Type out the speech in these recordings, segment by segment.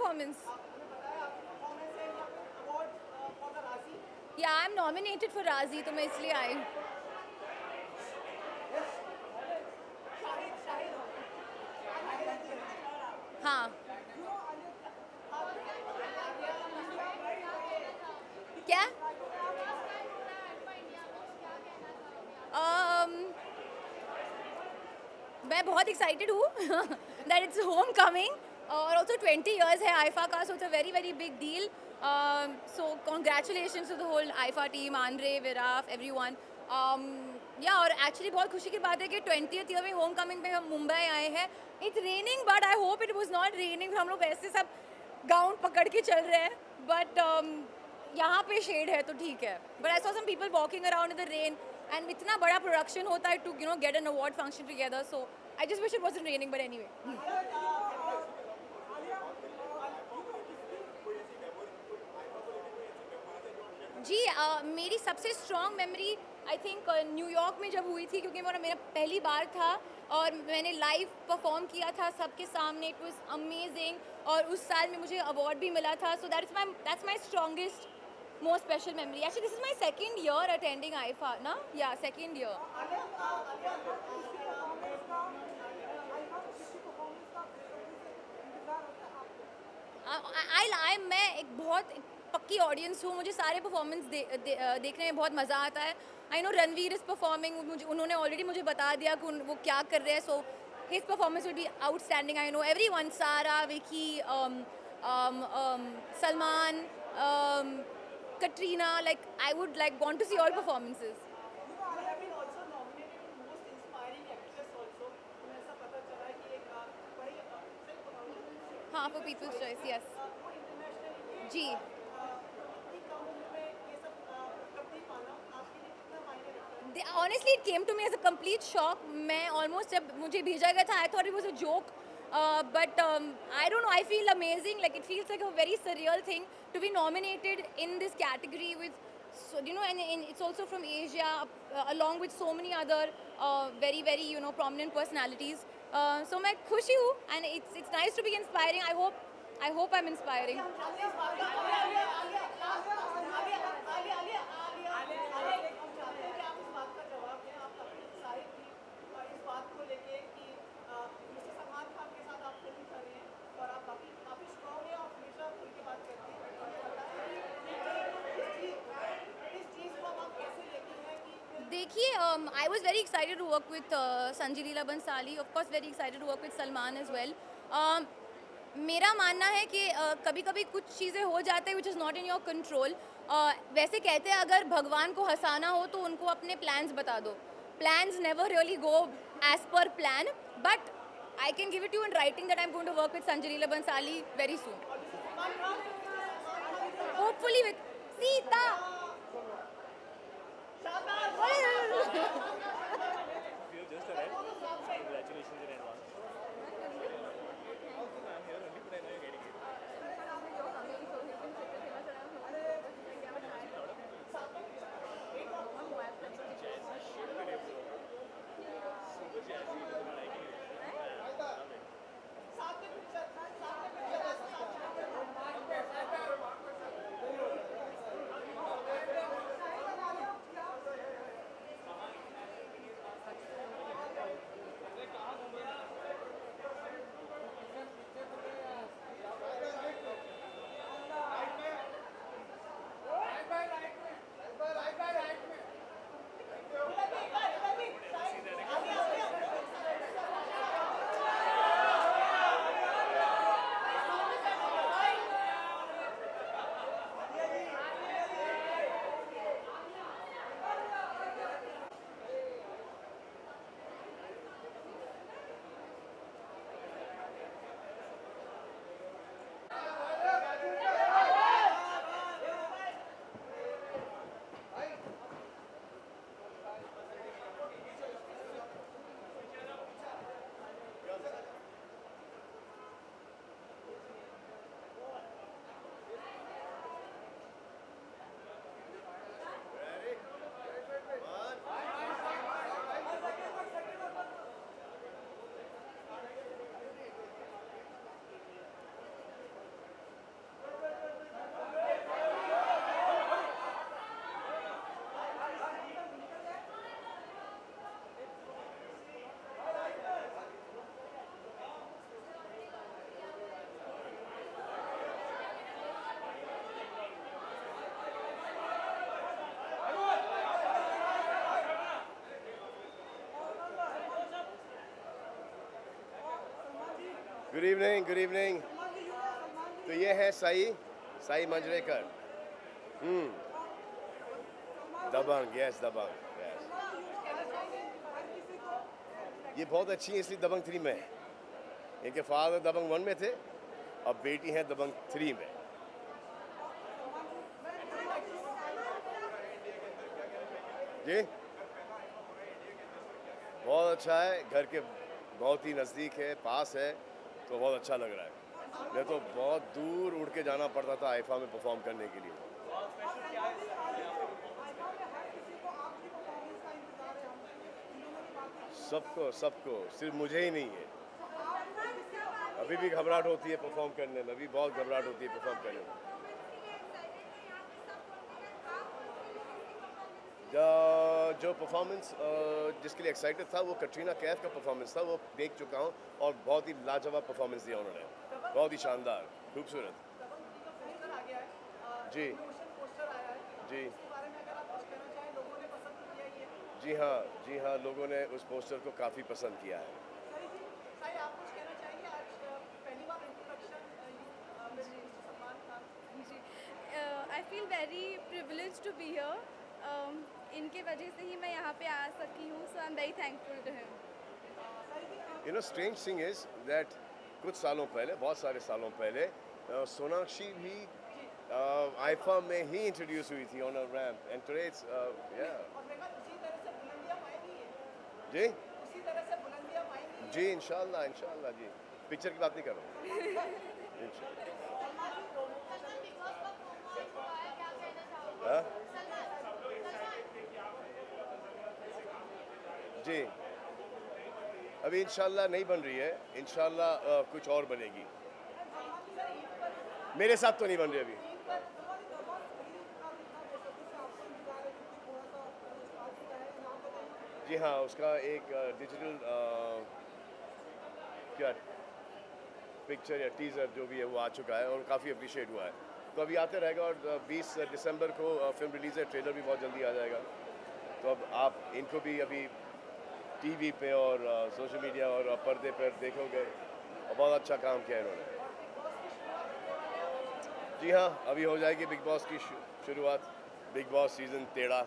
performance? Yeah, I'm nominated for Razi, तो मैं इसलिए आई. हाँ. क्या? मैं बहुत एक्साइटेड हूँ दैट इट्स होम कमिंग और ऑल्सो 20 years है आईफा का, so it's a very very big deal. So congratulation to the whole IIFA team, Andre, Viraf, everyone. Yeah और एक्चुअली बहुत खुशी की बात है कि 20th ईयर में होम कमिंग पे हम मुंबई आए हैं. It's raining but I hope it was not raining. हम लोग ऐसे सब गाउन पकड़ के चल रहे हैं बट यहाँ पे शेड है तो ठीक है. But I saw some people walking around in the rain and इतना बड़ा प्रोडक्शन होता है to get an award function together. So I just wish it wasn't raining but anyway. जी मेरी सबसे strong memory I think New York में जब हुई थी, क्योंकि मेरा पहली बार था और मैंने लाइव परफॉर्म किया था सबके सामने. इट वाज अमेजिंग और उस साल में मुझे अवार्ड भी मिला था. So that's my strongest most special memory. Actually, this is my second year attending IFA, na? Yeah, second year. मैं एक बहुत पक्की ऑडियंस हूँ. मुझे सारे परफॉर्मेंस देखने में बहुत मज़ा आता है. I know Ranveer is performing. मुझे उन्होंने ऑलरेडी मुझे बता दिया कि वो क्या कर रहे हैं. So his performance will B outstanding. I know everyone, सारा, Vicky, Salman, Katrina, like I would like want to see all performances. हाँ, for People's Choice, yes. Ji. Honestly, it came to me as a complete shock. मैं almost जब मुझे भेजा गया था, I thought it was a joke. But I don't know, I feel amazing. Like it feels like a very surreal thing to be nominated in this category with, so, and it's also from Asia, along with so many other very very prominent personalities. So मैं खुशी हूँ and it's nice to be inspiring. I hope I'm inspiring. देखिए, I was very excited to work with Sanjay Leela Bhansali. Of course, very excited to work with Salman as well. मेरा मानना है कि कभी कभी कुछ चीज़ें हो जाते हैं which is not in your control. वैसे कहते हैं अगर भगवान को हंसाना हो तो उनको अपने plans बता दो. Plans never really go as per plan, but I can give it to you in writing that I'm going to work with Sanjay Leela Bhansali very soon. Hopefully with Sita. Good evening, good evening. तो ये है साई साई मंजरेकर। दबंग, yes दबंग, yes. ये बहुत अच्छी है इसलिए दबंग 3 में है। इनके फादर दबंग 1 में थे, अब बेटी है दबंग 3 में। जी बहुत अच्छा है, घर के बहुत ही नज़दीक है, पास है, तो बहुत अच्छा लग रहा है। मैं तो बहुत दूर उड़ के जाना पड़ता था आईफा में परफॉर्म करने के लिए। सबको सबको, सिर्फ मुझे ही नहीं है। अभी भी घबराहट होती है परफॉर्म करने में, अभी बहुत घबराहट होती है परफॉर्म करने में। जो परफॉर्मेंस जिसके लिए एक्साइटेड था वो कटरीना कैफ का परफॉर्मेंस था, वो देख चुका हूँ और बहुत ही लाजवाब परफॉर्मेंस दिया उन्होंने, बहुत ही शानदार, खूबसूरत। जी जी जी हाँ, जी हाँ, लोगों ने उस पोस्टर को काफ़ी पसंद किया है। I feel very privilege to be here. इनके वजह से ही मैं यहाँ पे आ सकी हूँ, so I am very thankful to him. You know strange thing is that कुछ सालों पहले, बहुत सारे सालों पहले, सोनाक्षी भी आईफा में ही इंट्रोड्यूस हुई थी on a ramp and today it's या जी जी इंशाल्लाह इंशाल्लाह जी, पिक्चर की बात नहीं कर रहा हूँ। हाँ? जी अभी इंशाल्लाह नहीं बन रही है, इंशाल्लाह कुछ और बनेगी। मेरे साथ तो नहीं बन रही अभी। जी हाँ, उसका एक डिजिटल क्या पिक्चर या टीज़र जो भी है वो आ चुका है और काफ़ी अप्रिशिएट हुआ है, तो अभी आते रहेगा। और 20 दिसंबर को फिल्म रिलीज़ है, ट्रेलर भी बहुत जल्दी आ जाएगा, तो अब आप इनको भी अभी टीवी पे और सोशल मीडिया और पर्दे पर देखोगे, और बहुत अच्छा काम किया है इन्होंने। जी हाँ, अभी हो जाएगी बिग बॉस की शुरुआत, बिग बॉस सीज़न 13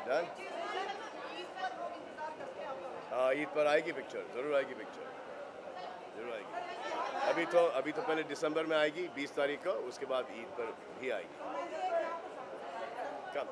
डन। हाँ, ईद पर आएगी पिक्चर, ज़रूर आएगी पिक्चर, ज़रूर आएगी। अभी तो पहले दिसंबर में आएगी 20 तारीख को, उसके बाद ईद पर भी आएगी। कब?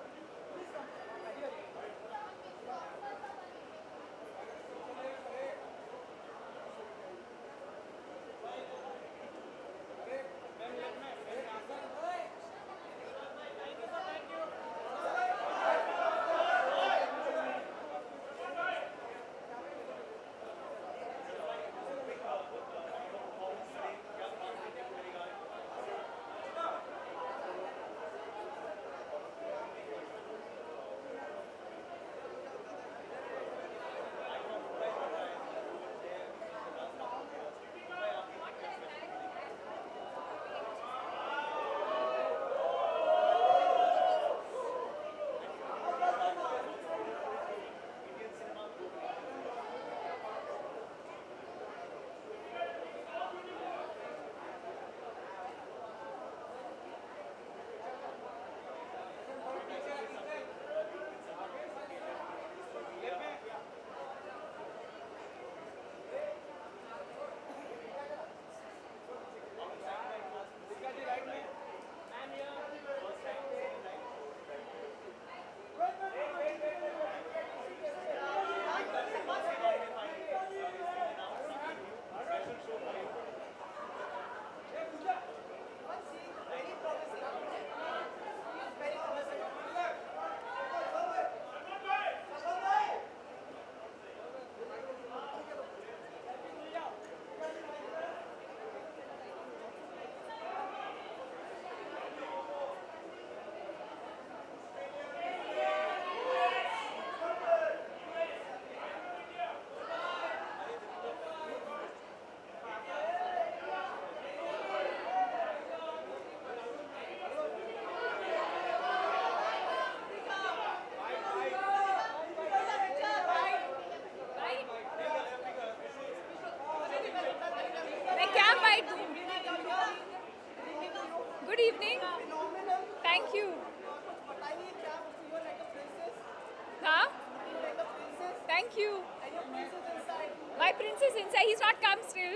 my prince is inside. He's not come still.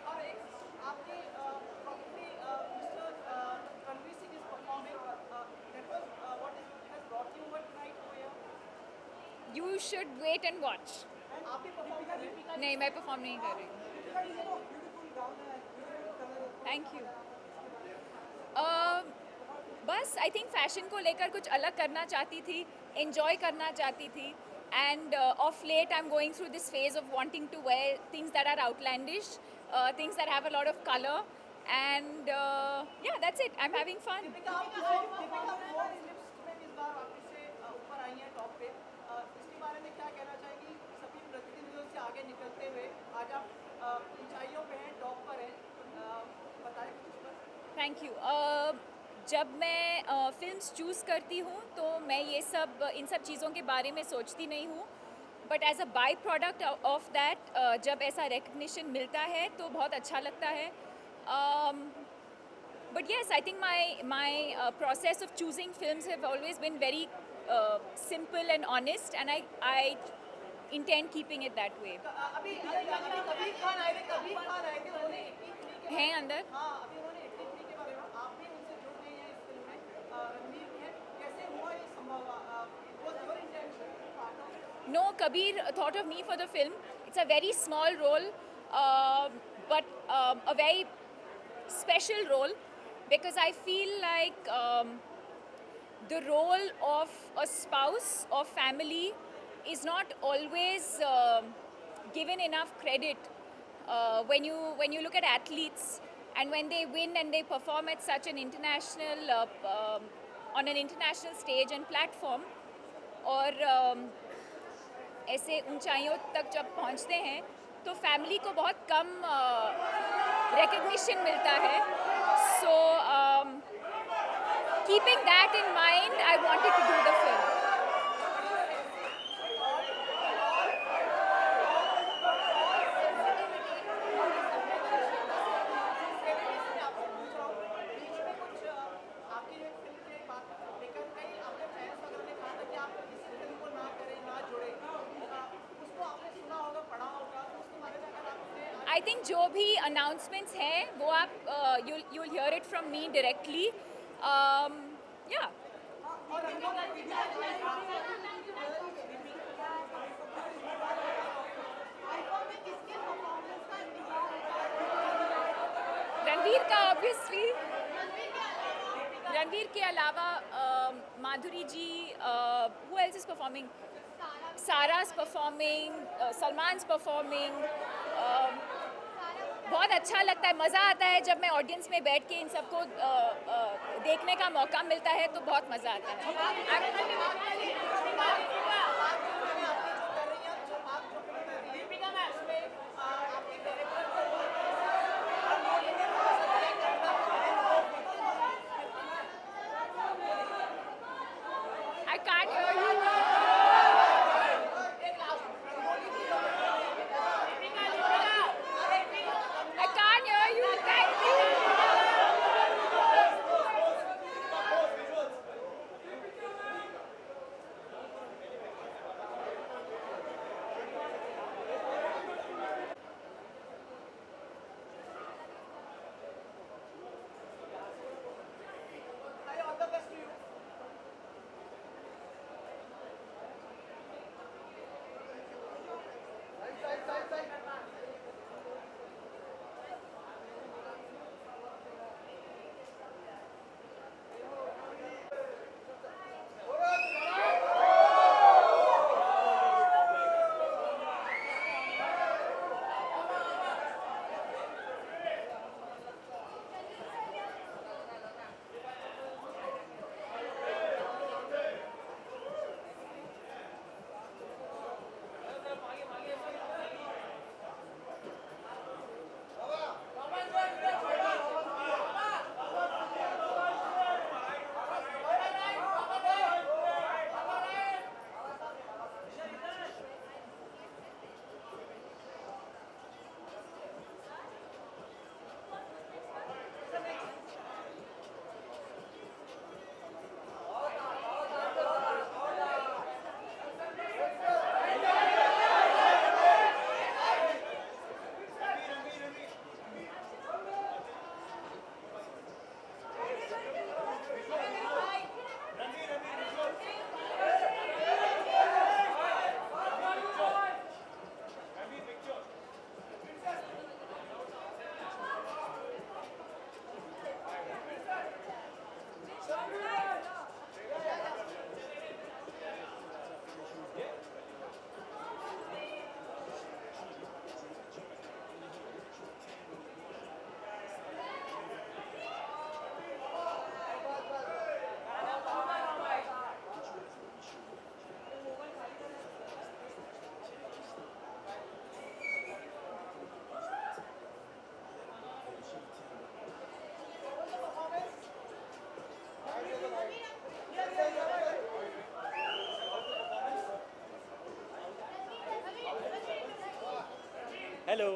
और एक आपने probably Mr. Ranveer Singh is performing. That was what has brought you over tonight over here. You should wait and watch. आप भी perform कर रहे हैं? नहीं, मैं perform नहीं कर रही. Beautiful gown है, beautiful color. Thank you. बस आई थिंक फैशन को लेकर कुछ अलग करना चाहती थी, enjoy करना चाहती थी, and of late I'm going through this phase of wanting to wear things that are outlandish, things that have a lot of color, and yeah, that's it. I'm having fun. Deepika four clips में इस बार वापस से ऊपर आई हैं top पे. इसके बारे में क्या कहना चाहेंगी? सभी प्रतिद्वंदियों से आगे निकलते हुए आज आप ऊंचाइयों पे हैं, टॉप पर हैं. बताएं कुछ इस पर. Thank you. जब मैं फिल्म्स चूज़ करती हूँ तो मैं ये सब इन सब चीज़ों के बारे में सोचती नहीं हूँ, but as a by product of that जब ऐसा रिकग्निशन मिलता है तो बहुत अच्छा लगता है. But yes, I think my process of choosing films have always been very simple and honest, and I intend keeping it that way. अभी कबीर खान आए थे उन्होंने 83 हैं अंदर. हाँ, अभी उन्होंने 83 के बारे में आप भी उनसे जुड़ गए हैं इस फिल्म में. रणवीर भी है. कैसे हुआ ये संभव? Was your intention part of it? No, Kabir thought of me for the film. It's a very small role, but a very special role, because I feel like the role of a spouse or family is not always given enough credit. When you look at athletes and when they win and they perform at such an international on an international stage and platform, और ऐसे ऊंचाइयों तक जब पहुंचते हैं तो family को बहुत कम recognition मिलता है. So keeping that in mind, I wanted to do the film. I think जो भी announcements हैं वो आप you'll hear it from me directly. Yeah. Ranveer का obviously. रणवीर के अलावा माधुरी जी, who else is performing? Sara's performing, Salman's performing. बहुत अच्छा लगता है, मज़ा आता है जब मैं ऑडियंस में बैठ के इन सबको देखने का मौका मिलता है तो बहुत मज़ा आता है. I can't hear you. I can't hear you. Thank you. Hello.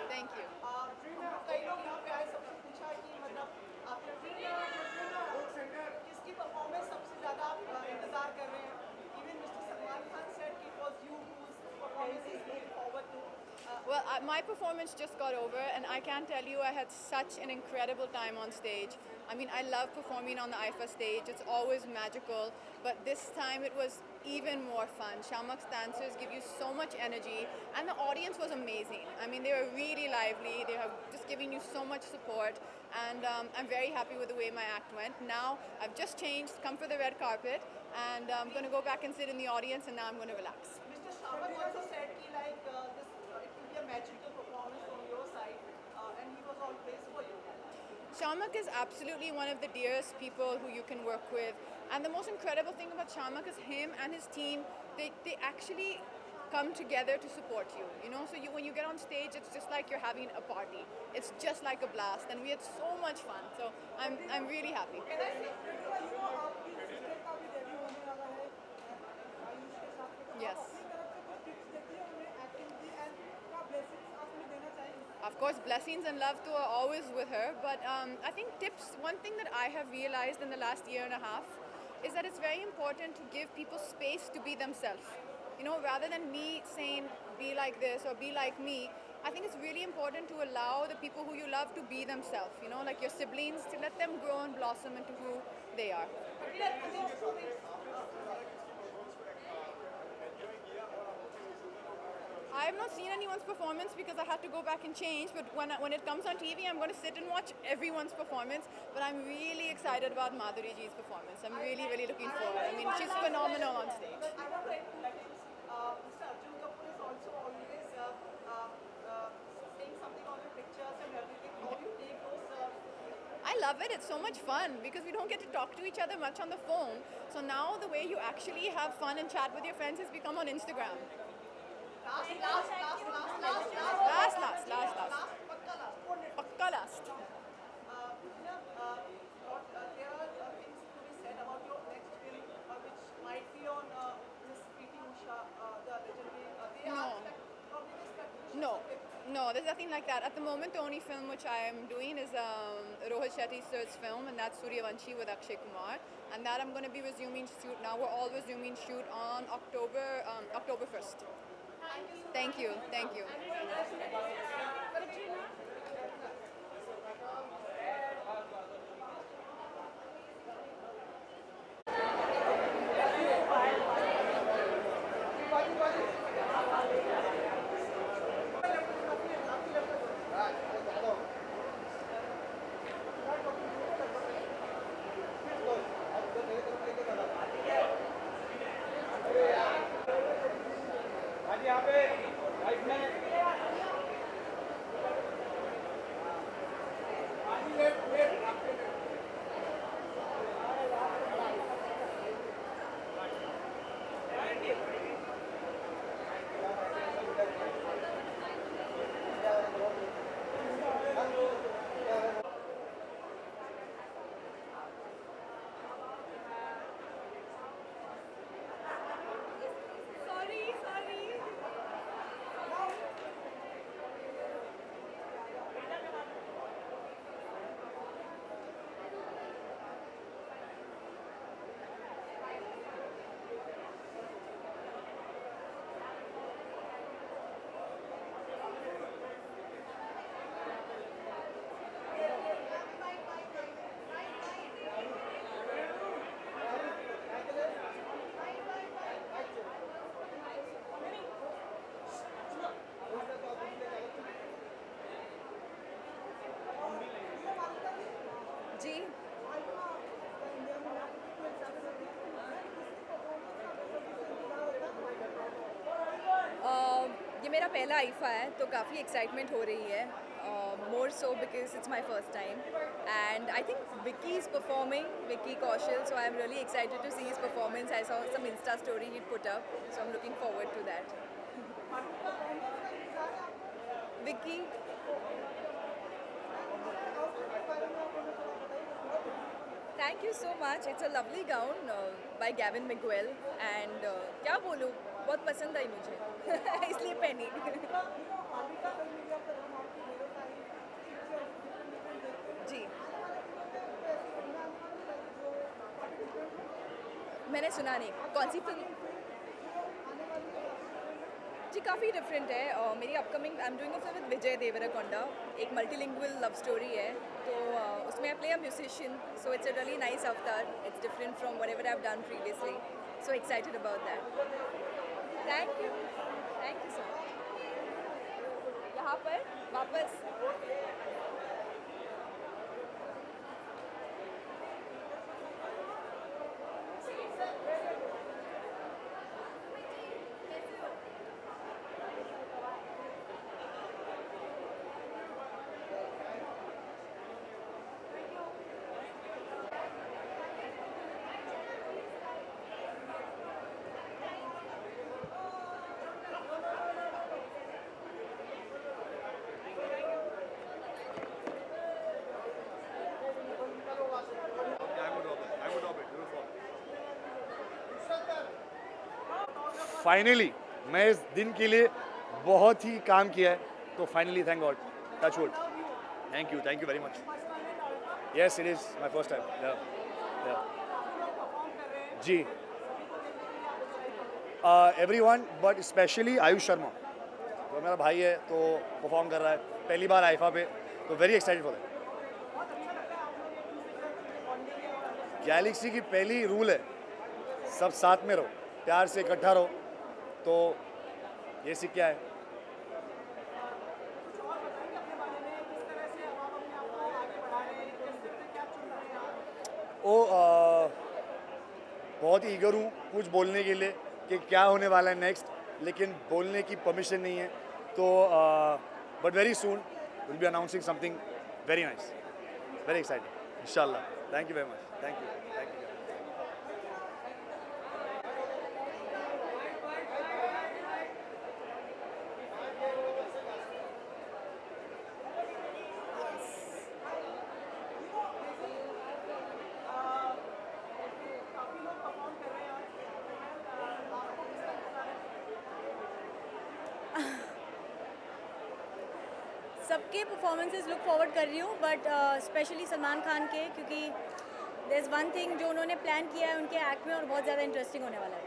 Thank you. कई लोग यहाँ पे आए, सबसे पूछा कि मतलब आपने किसकी परफॉर्मेंस सबसे ज़्यादा आप इंतजार कर रहे हैं? Even mister Salman Khan said it was you whose performance is looking forward to. Well, my performance just got over, and I can tell you I had such an incredible time on stage. I mean, I love performing on the IFA stage. It's always magical, but this time it was even more fun. Shamak's dancers give you so much energy, and the audience was amazing. I mean, they were really lively. They have just giving you so much support, and I'm very happy with the way my act went. Now I've just changed, come for the red carpet, and I'm going to go back and sit in the audience, and now I'm going to relax. Mr. Shamak also said कि like this it will be a magical performance from your side, and he was all praised for you. Shamak is absolutely one of the dearest people who you can work with. And the most incredible thing about Shamak is him and his team, they actually come together to support you. You know, so when you get on stage, it's just like you're having a party. It's just like a blast, and we had so much fun. So I'm really happy. Can I say, you know, आपकी sister का भी debut होने वाला है, आयुष के साथ में, तो Yes. आप अपनी तरफ से कुछ tips देती हैं उन्हें acting की, and क्या blessings आप उन्हें देना चाहेंगे? Of course, blessings and love too are always with her. But I think tips, one thing that I have realized in the last year and a half is that it's very important to give people space to be themselves. You know, rather than me saying, be like this or be like me, I think it's really important to allow the people who you love to be themselves. You know, like your siblings, to let them grow and blossom into who they are. I have not seen anyone's performance because I had to go back and change, but when it comes on TV, I'm going to sit and watch everyone's performance. But I'm really excited about Madhuri Ji's performance. I'm really, really looking forward. I mean, she's phenomenal on stage. I want to add two things. Mr. Arjun Kapoor is also always saying something on your pictures and everything. How do you take those? I love it. It's so much fun because we don't get to talk to each other much on the phone. So now the way you actually have fun and chat with your friends has become on Instagram. Last. Pakka last. There are things to be said about your next film, which might be on Miss PT Usha, the legendary. They are probably expectations. No, there's nothing like that. At the moment, the only film which I am doing is Rohit Shetty's third film, and that's Suryavanshi with Akshay Kumar. And that I'm going to be resuming shoot now. We're all resuming shoot on October 1st. Thank you. पहला IIFA है तो काफ़ी excitement हो रही है, more so because it's my first time and I think Vicky is performing, Vicky Kaushal, so I am really excited to see his performance. I saw some insta story he put up, so I am looking forward to that. Vicky, thank you so much. It's a lovely gown by Gavin Miguel and क्या बोलूँ, बहुत पसंद आई मुझे इसलिए पहनी. जी, मैंने सुना नहीं. कौन सी फिल्म? जी, काफ़ी डिफरेंट है. मेरी upcoming I am doing a film with Vijay Deverakonda. एक मल्टीलिंगुअल लव स्टोरी है, तो उसमें I play a musician, so it's a really nice avatar. It's different from whatever I have done previously, so excited about that. Thank you so much. यहाँ पर वापस finally मैं इस दिन के लिए बहुत ही काम किया है, तो finally thank God, touch wood. Thank you very much. Yes, it is my first time. जी, everyone but specially Ayush Sharma, तो मेरा भाई है, तो परफॉर्म कर रहा है पहली बार आईफा पे, तो very excited for that. Galaxy की पहली रूल है, सब साथ में रहो, प्यार से इकट्ठा रहो, तो ये सीख है. ओ बहुत ही ईगर हूँ कुछ बोलने के लिए कि क्या होने वाला है नेक्स्ट, लेकिन बोलने की परमिशन नहीं है, तो but very soon will be announcing something very nice, very excited इंशाल्लाह. Thank you very much. Thank you. सबके परफॉर्मेंसेस लुक फॉरवर्ड कर रही हूँ, बट स्पेशली सलमान खान के, क्योंकि देयर इज़ वन थिंग जो उन्होंने प्लान किया है उनके एक्ट में, और बहुत ज़्यादा इंटरेस्टिंग होने वाला है.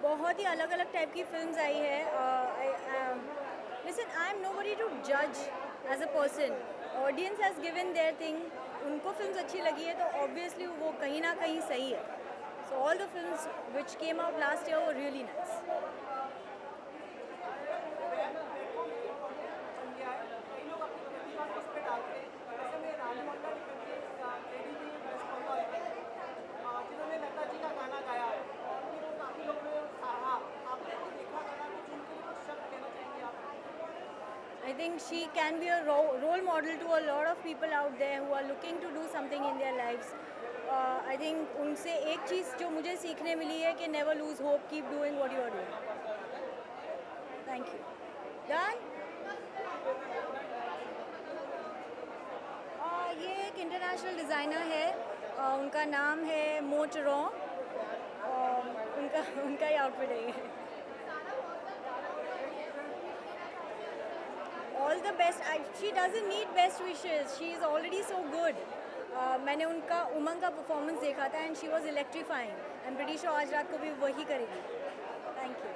बहुत ही अलग अलग टाइप की फिल्म्स आई है. Listen, I am nobody to जज as a person. Audience has given their thing. उनको फिल्म्स अच्छी लगी है तो ऑब्वियसली वो कहीं ना कहीं सही है. So all the films which came out last year were really nice. I think she can be a role model to a lot of people out there who are looking to do something in their lives. I think उनसे एक चीज़ जो मुझे सीखने मिली है कि never lose hope, keep doing what you are doing. Thank you. Done? ये एक international designer है, उनका नाम है मोटरों. उनका ही आउटफिट है ये. All the best. She doesn't need best wishes. She is already so good. मैंने उनका उमंग का परफॉर्मेंस देखा था and she was electrifying. I'm pretty sure आज रात को भी वही करेगी. Thank you.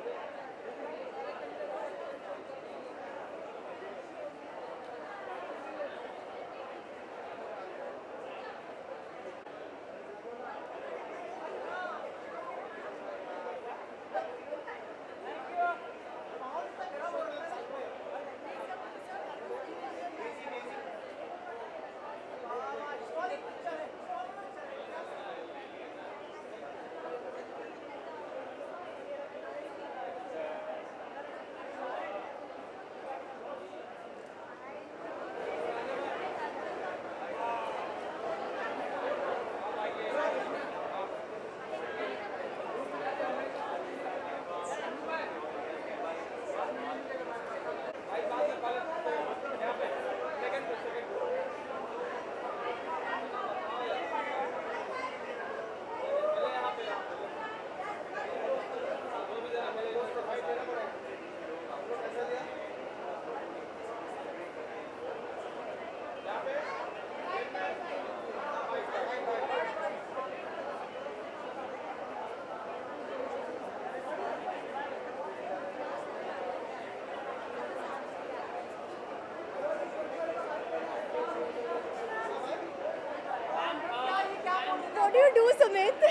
सुमित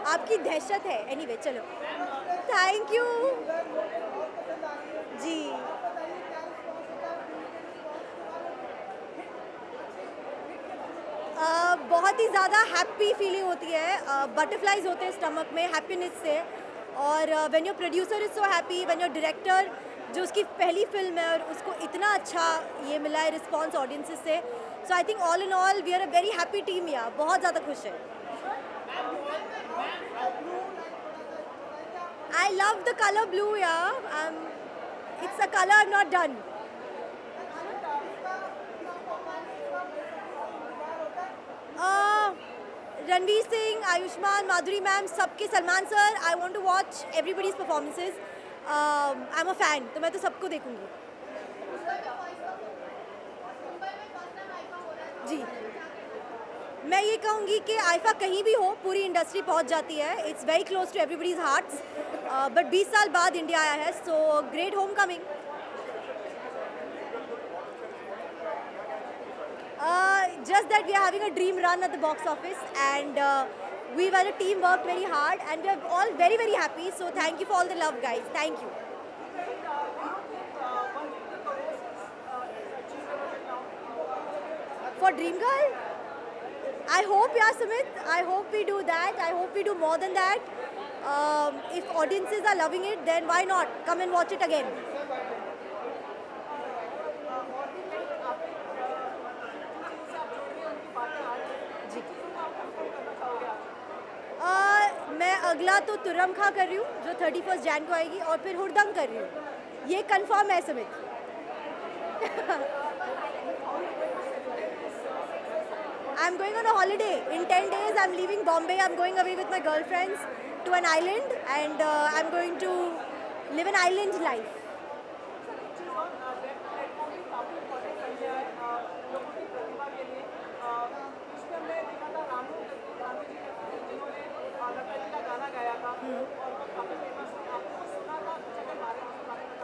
आपकी दहशत है एनीवे चलो थैंक यू जी बहुत ही ज़्यादा हैप्पी फीलिंग होती है बटरफ्लाइज होते हैं स्टमक में हैप्पीनेस से और when your producer is so happy when your director जो उसकी पहली फिल्म है और उसको इतना अच्छा ये मिला है रिस्पॉन्स ऑडियंसेस से so I think all in all we are a very happy team yeah बहुत ज़्यादा खुश है I love the colour blue yeah it's a colour not done Ranveer Singh Ayushmann Madhuri ma'am सबके Salman sir I want to watch everybody's performances I am a fan तो मैं तो सबको देखूंगी जी मैं ये कहूँगी कि आईफा कहीं भी हो पूरी इंडस्ट्री पहुँच जाती है it's very close to everybody's hearts but 20 साल बाद इंडिया आया है so great homecoming just that we are having a dream run at the box office and we were a team worked very hard and we are all very very happy so thank you for all the love guys thank you for dream girl I hope yeah Sumit I hope we do that I hope we do more than that if audiences are loving it then why not come and watch it again मैं अगला तो तुरम खा कर रही हूँ जो 31 जैन को आएगी और फिर हुड़दंग कर रही हूँ ये कंफर्म है Sumit I am going on a holiday in 10 days I am leaving Bombay I am going away with my girlfriends to an island and I am going to live an island life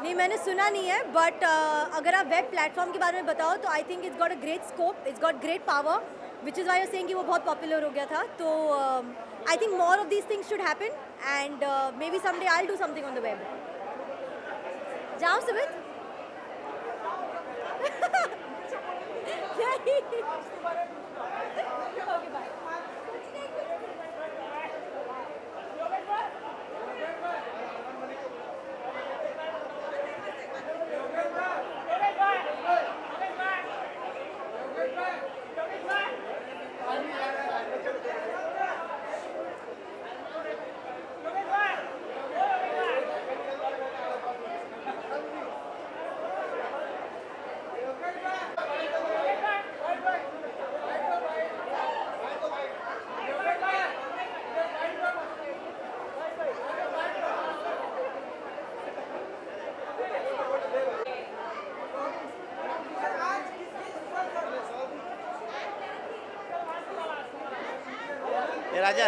नहीं मैंने सुना नहीं है but अगर आप web platform के बारे में बताओ तो I think it's got a great scope it's got great power which is why are saying कि वो बहुत पॉपुलर हो गया था तो I think more of these things should happen and may be someday I will do something on the web जाओ सुमित ये राजा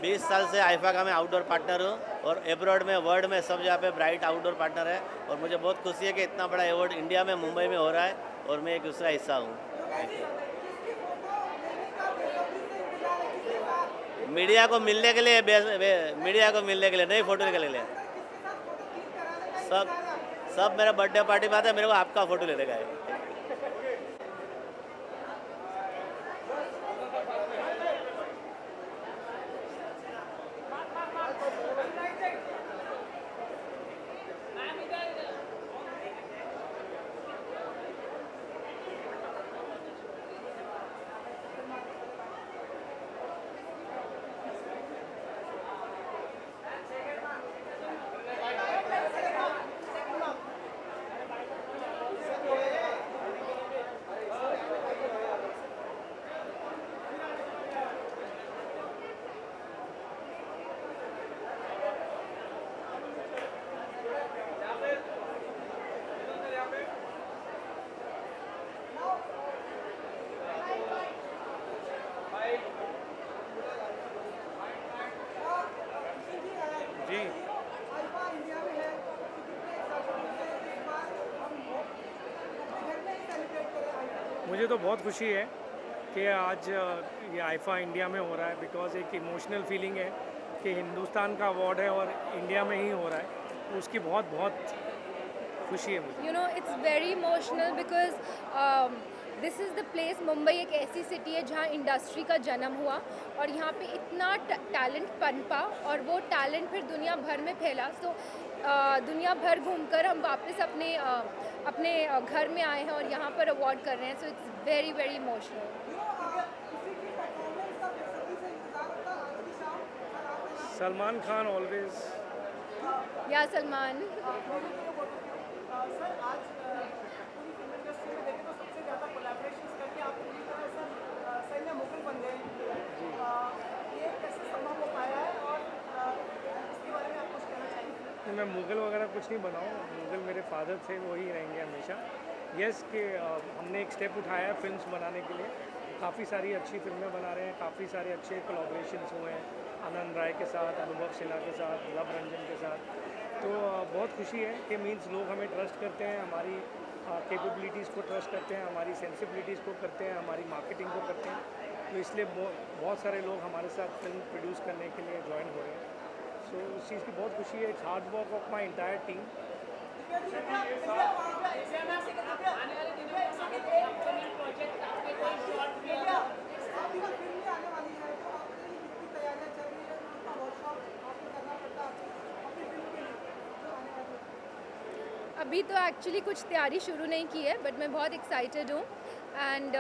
बीस साल से आईफा का मैं आउटडोर पार्टनर हूँ और एब्रॉड में वर्ल्ड में सब जगह पे ब्राइट आउटडोर पार्टनर है और मुझे बहुत खुशी है कि इतना बड़ा अवार्ड इंडिया में मुंबई में हो रहा है और मैं एक दूसरा हिस्सा हूँ मीडिया को मिलने के लिए नई फोटो के लिए सब मेरा बर्थडे पार्टी में आता है मेरे को आपका फोटो लेने का है तो बहुत खुशी है कि आज ये आईफा इंडिया में हो रहा है, बिकॉज एक इमोशनल फीलिंग है कि हिंदुस्तान का अवार्ड है और इंडिया में ही हो रहा है, तो उसकी बहुत बहुत खुशी है मुझे। You know, it's very emotional because this is the place, Mumbai एक ऐसी सिटी है जहाँ इंडस्ट्री का जन्म हुआ और यहाँ पे इतना टैलेंट पनपा और वो टैलेंट फिर दुनिया भर में फैला। सो दुनिया भर घूमकर हम वापस अपने घर में आए हैं और यहाँ पर अवार्ड कर रहे हैं। So it's very very emotional. Salman Khan always. या सलमान। सर आज पूरी फिल्म इंडस्ट्री में देखें तो सबसे ज़्यादा कोलैबोरेशंस करके आप पूरी तरह सर सही में मुगल बन गए हैं। ये कैसे संभव हो पाया है और इसके बारे में आप कुछ कहना चाहेंगे? मैं मुगल वगैरह कुछ नहीं बनाऊँ, मुगल मेरे फादर थे, वही रहेंगे हमेशा। यस कि हमने एक स्टेप उठाया है फिल्म्स बनाने के लिए, काफ़ी सारी अच्छी फिल्में बना रहे हैं, काफ़ी सारे अच्छे कोलैबोरेशंस हुए हैं आनंद राय के साथ, अनुभव सिन्हा के साथ, लव रंजन के साथ। तो बहुत खुशी है कि मीन्स लोग हमें ट्रस्ट करते हैं, हमारी कैपेबिलिटीज़ को ट्रस्ट करते हैं, हमारी सेंसिबिलिटीज़ को करते हैं, हमारी मार्केटिंग को करते हैं। तो इसलिए बहुत सारे लोग हमारे साथ फिल्म प्रोड्यूस करने के लिए ज्वाइन हो रहे हैं। सो उस चीज़ की बहुत खुशी है। It's hard work of my entire team. अभी तो एक्चुअली कुछ तैयारी शुरू नहीं की है, बट मैं बहुत एक्साइटेड हूँ एंड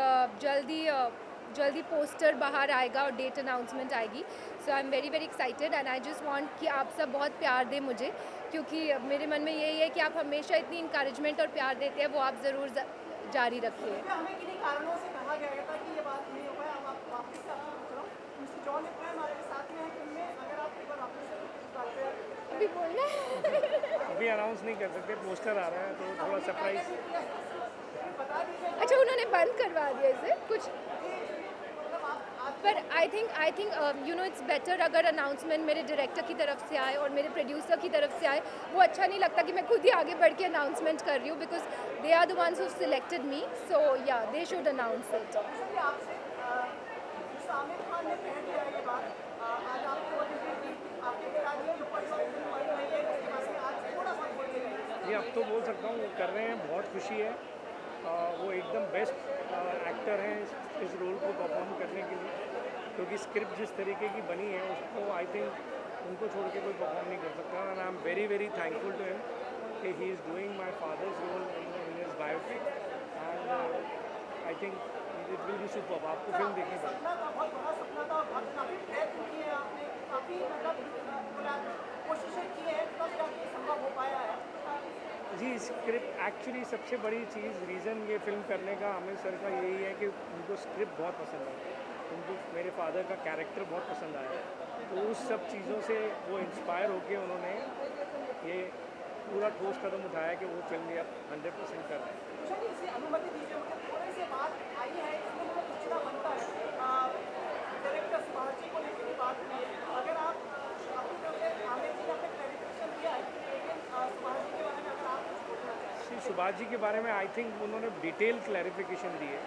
जल्दी पोस्टर बाहर आएगा और डेट अनाउंसमेंट आएगी। So I am very very excited and I just want कि आप सब बहुत प्यार दें मुझे, क्योंकि मेरे मन में यही है कि आप हमेशा इतनी इंकरेजमेंट और प्यार देते हैं, वो आप ज़रूर जारी रखिए। हमें किन्हीं कारणों से कहा गया था कि ये बात नहीं हो पाया, अब आप वापस से आपसे पूछ रहा हूँ, मिस्टर जॉन इब्राहिम हमारे साथ में हैं फिल्म में, अगर आप एक बार वापस से कुछ बात करें। अभी बोलना है। अभी अनाउंस नहीं कर सकते, पोस्टर आ रहा है तो थोड़ा सरप्राइज। अच्छा, उन्होंने बंद करवा दिया इसे कुछ, पर I think you know it's better अगर अनाउंसमेंट मेरे डायरेक्टर की तरफ से आए और मेरे प्रोड्यूसर की तरफ से आए। वो अच्छा नहीं लगता कि मैं खुद ही आगे बढ़ के अनाउंसमेंट कर रही हूँ, because they are the ones who selected me, so yeah they should announce it. आपसे आमिर खान ने कह दिया ये बात, आज आपको आपके पिताजी के ऊपर जो फिल्म बन रही है उसके बारे में आज थोड़ा सा बोल देंगे। जी, अब तो बोल सकता हूँ, वो कर रहे हैं, बहुत खुशी है। वो एकदम बेस्ट एक्टर हैं इस रोल को परफॉर्म करने के लिए, क्योंकि स्क्रिप्ट जिस तरीके की बनी है उसको आई थिंक उनको छोड़ के कोई परफॉर्म नहीं कर सकता। And I am very very thankful to him कि he is doing my father's role in his biopic and I think it will be super. आपको फिल्म देखनी पड़ेगी। बहुत बड़ा सपना था, बहुत काफ़ी प्रयत्न किए हैं आपने, काफ़ी मतलब कोशिशें की हैं, तब जाके संभव हो पाया है। जी, स्क्रिप्ट एक्चुअली सबसे बड़ी चीज़, रीज़न ये फिल्म करने का आमिर सर का यही है कि उनको स्क्रिप्ट बहुत पसंद है, उनको मेरे फादर का कैरेक्टर बहुत पसंद आया, तो उस सब चीज़ों से वो इंस्पायर होकर उन्होंने ये पूरा ठोस कदम उठाया कि वो फिल्म ये 100% कर रहे हैं। इसे अनुमति दीजिए, मुझे थोड़ी सी बात आई है, इसमें मुझे पूछना बनता है। डायरेक्टर शिवाजी को लेकर बात हुई है, अगर आप अपनी तरफ से आमिर जी ने अपने क्लैरिफिकेशन दिया है, लेकिन शिवाजी के बारे में अगर आप कुछ बोलना चाहें। श्री सुभाष जी के बारे में आई थिंक उन्होंने डिटेल क्लैरिफिकेशन दी है,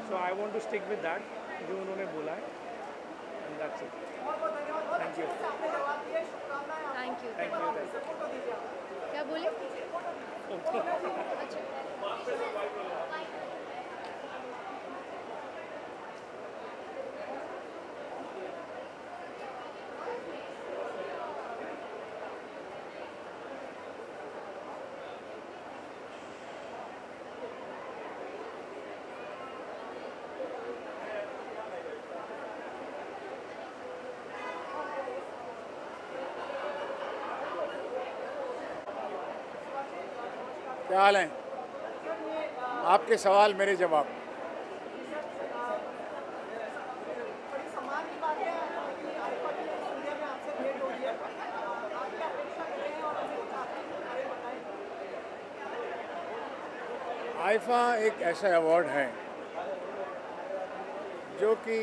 so I want to stick with that जो उन्होंने बोला है, एंड दैट्स इट। बहुत बहुत धन्यवाद, बहुत Thank you. अच्छे से आपने जवाब दिया, शुभकामनाएं आपको। Thank you. Thank you, thank support तो दीजिए आप। क्या बोले? यू। अच्छा। क्या हाल है? आपके सवाल मेरे जवाब। बड़ी सम्मान की बात है कि आईफा की इंडिया में आपसे भेंट हो रही है। आप क्या अपेक्षा कर रहे हैं और हमें चाहते हैं बारे में बताएं। आईफा एक ऐसा अवार्ड है जो कि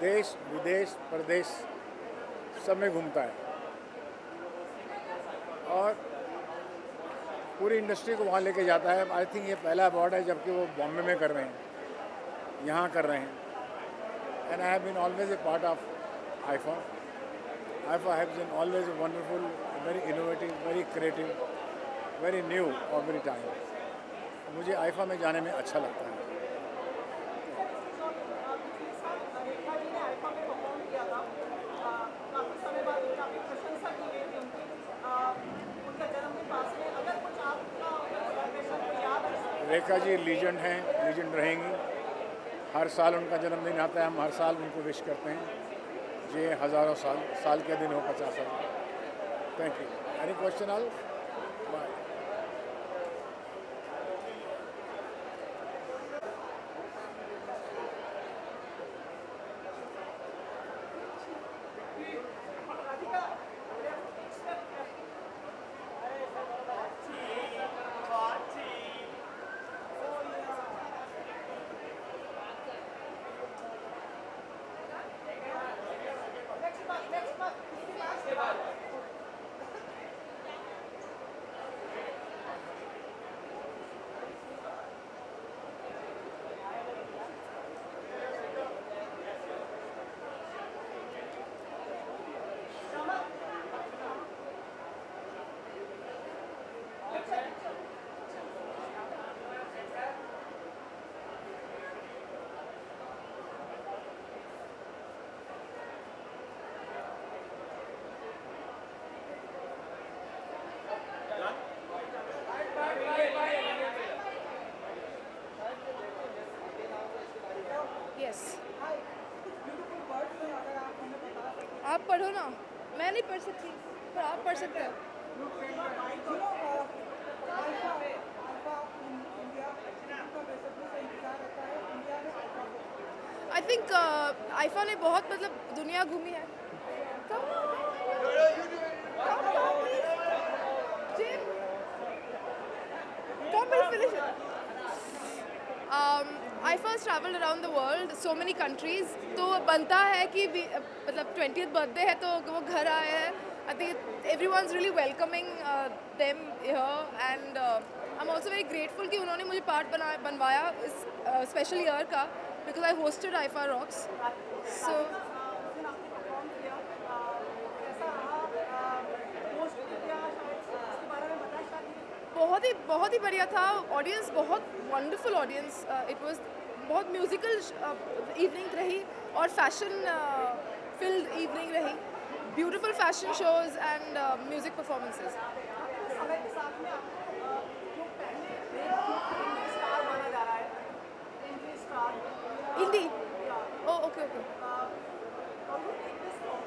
देश विदेश प्रदेश सब में घूमता है और पूरी इंडस्ट्री को वहाँ लेके जाता है। आई थिंक ये पहला अवार्ड है जबकि वो बॉम्बे में कर रहे हैं, यहाँ कर रहे हैं. And I have been always a part of IFA. IFA has been always a wonderful, very innovative, very creative, very new every time. मुझे IFA में जाने में अच्छा लगता है. पिछले साल रेखा जी ने आईफा में परफॉर्म किया था. काफ़ी समय बाद काफ़ी प्रशंसा की गई थी उनकी. उनका जन्मदिन पास में, अगर कुछ आपका सेलिब्रेशन को याद है. रेखा जी लीजेंड हैं, लीजेंड रहेंगी. हर साल उनका जन्मदिन आता है, हम हर साल उनको विश करते हैं. ये हज़ारों साल के दिन हो 50 साल. Thank you. Any question all? Bye. Yes आप पढ़ो ना, मैं नहीं पढ़ सकती पर आप पढ़ सकते हो. आई थिंक आईफा ने बहुत मतलब दुनिया घूमी है. IIFA has traveled around the world, so many countries. तो बनता है कि मतलब 20th बर्थडे है तो वो घर आए हैं. I think everyone's really welcoming them here, and I'm also very grateful कि उन्होंने मुझे पार्ट बनवाया इस स्पेशल ईयर का, because I hosted IFA Rocks. So बहुत ही बढ़िया था. ऑडियंस बहुत वंडरफुल ऑडियंस. इट वाज बहुत म्यूजिकल इवनिंग रही और फैशन फिल्ड इवनिंग रही. Beautiful fashion shows and music performances. समय के साथ में आपको जो पहले स्टार माना जा रहा है, इंडी स्टार. इंडी. ओ ओके. किस तरह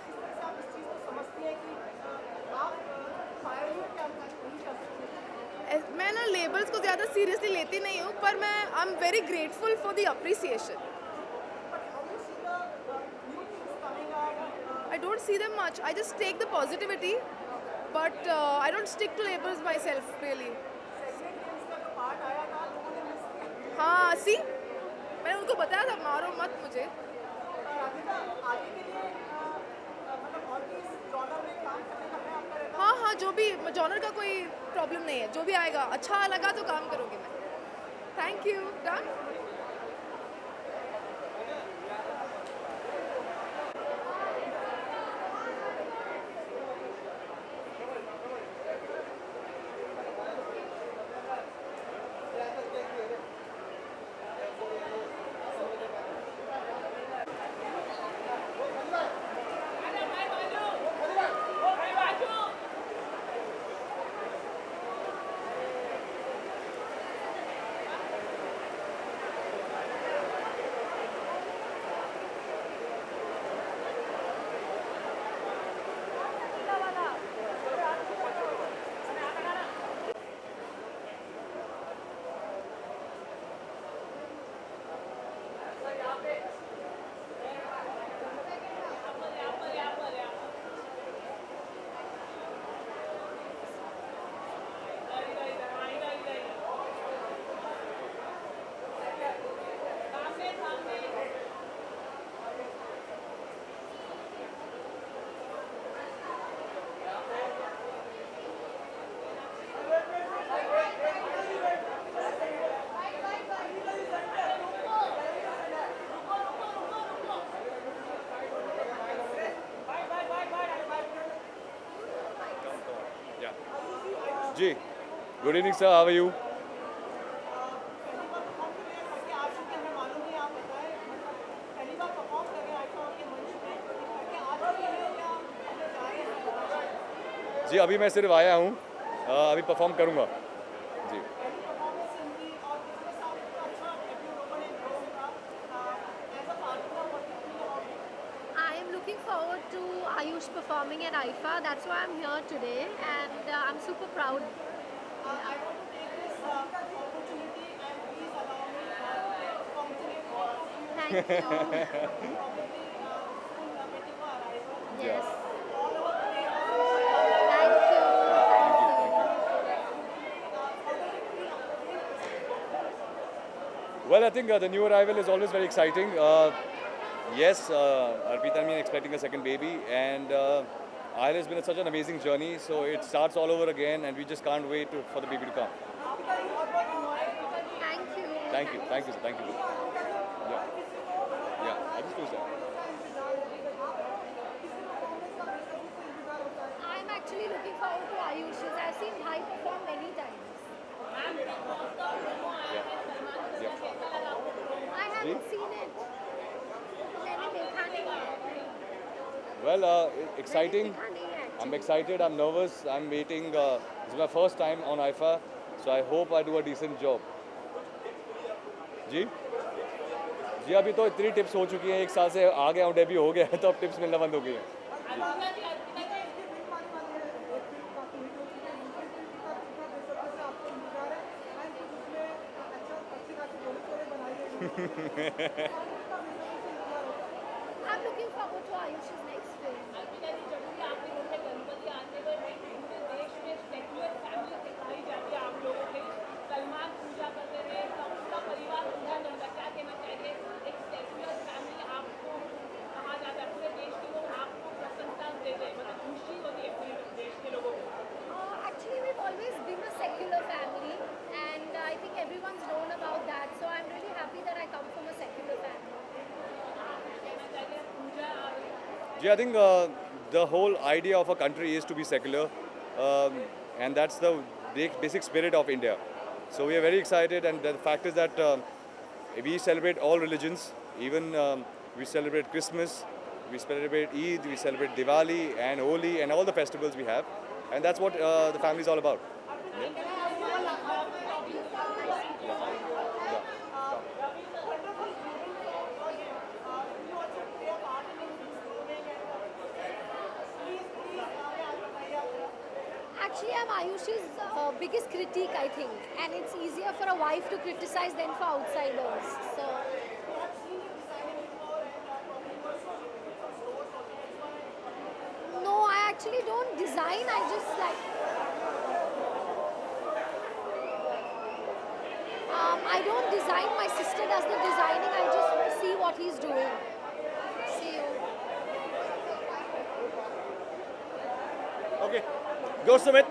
से आप इस चीज़ को समझती हैं कि आप फायर के अंदर नहीं कर सकते? मैं ना लेबल्स को ज़्यादा सीरियसली लेती नहीं हूँ, पर मैं आई am very grateful for the appreciation. I don't see them much. I just take the positivity, but I don't stick to labels myself really. हाँ, see, मैंने उनको बताया था मारो मत मुझे. हाँ, जो भी जॉनर का कोई प्रॉब्लम नहीं है. जो भी आएगा अच्छा लगा तो काम करोगे मैं. Thank you. डन. जी, good evening sir, how are you? जी, अभी मैं सिर्फ आया हूँ, अभी परफॉर्म करूँगा जी। I am looking forward to Ayush performing at IFA. That's why I'm here today, and I'm super proud. I want to take this opportunity and please allow me to congratulate all of you. Thank you. Probably soon waiting for arrival. Yes. All over the day. Thank you. Well, I think the new arrival is always very exciting. Yes, Arpita and me are expecting a second baby, and Ayla has been such an amazing journey. So it starts all over again, and we just can't wait for the baby to come. Thank you. Thank you, thank you, sir. Thank you. Yeah, I just do that. I'm actually looking forward to Ayush's. I've seen Bhai perform many times. Yeah. I haven't seen it. मैंने देखा नहीं है. Well, exciting. देखा नहीं है. I'm excited. I'm nervous. I'm waiting. This is my first time on IFA, so I hope I do a decent job. जी जी, अभी तो इतनी टिप्स हो चुकी हैं, 1 साल से आ गया हूँ, डेब्यू हो गया है, तो अब टिप्स मिलना बंद हो गई है। I'm looking forward to Ayush's next film. Actually, we've always been a secular family, and I think everyone's known about that. So I'm really happy that I come from a secular family. Yeah, I think the whole idea of a country is to be secular, and that's the basic spirit of India. So we are very excited, and the fact is that we celebrate all religions. Even we celebrate Christmas, we celebrate Eid, we celebrate Diwali and Holi and all the festivals we have, and that's what the family is all about. Actually, I'm Ayush's biggest critique, I think, and it's easier for a wife to criticize than for outsiders. So. No, I actually don't design. I just like. I don't design. My sister does the designing. I just see what he's doing. See you. Okay, go Sumit.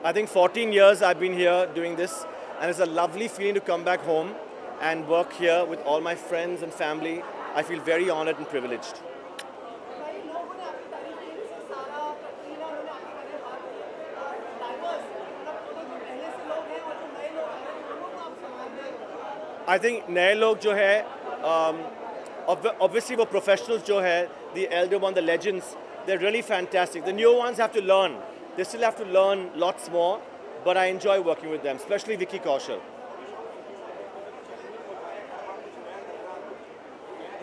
I think 14 years I've been here doing this, and it's a lovely feeling to come back home and work here with all my friends and family. I feel very honored and privileged. I think नए लोग जो है, obviously वो professionals जो है, the elder one, the legends, they're really fantastic. The new ones have to learn. They still have to learn lots more, but I enjoy working with them, especially Vicky Kaushal.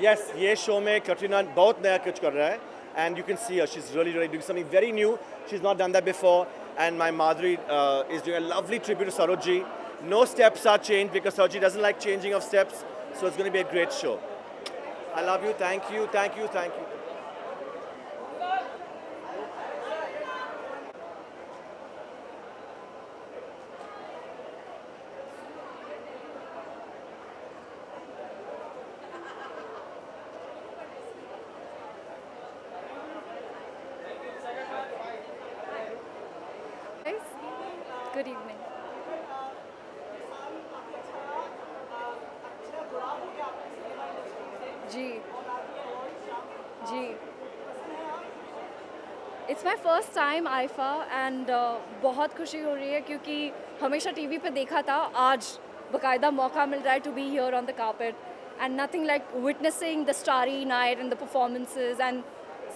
Yes, ये show में Katrina बहुत नया कुछ कर रहा है, and you can see her. She's really doing something very new. She's not done that before, and my Madhuri is doing a lovely tribute to Sarojji. No steps are changed because Sarojji doesn't like changing of steps, so it's going to be a great show. I love you. Thank you. Thank you. Thank you. Guys, good evening. जी it's my first time IIFA and बहुत खुशी हो रही है क्योंकि हमेशा TV पे देखा था, आज बाकायदा मौका मिल रहा है to be here on the carpet and nothing like witnessing the starry night and the performances. And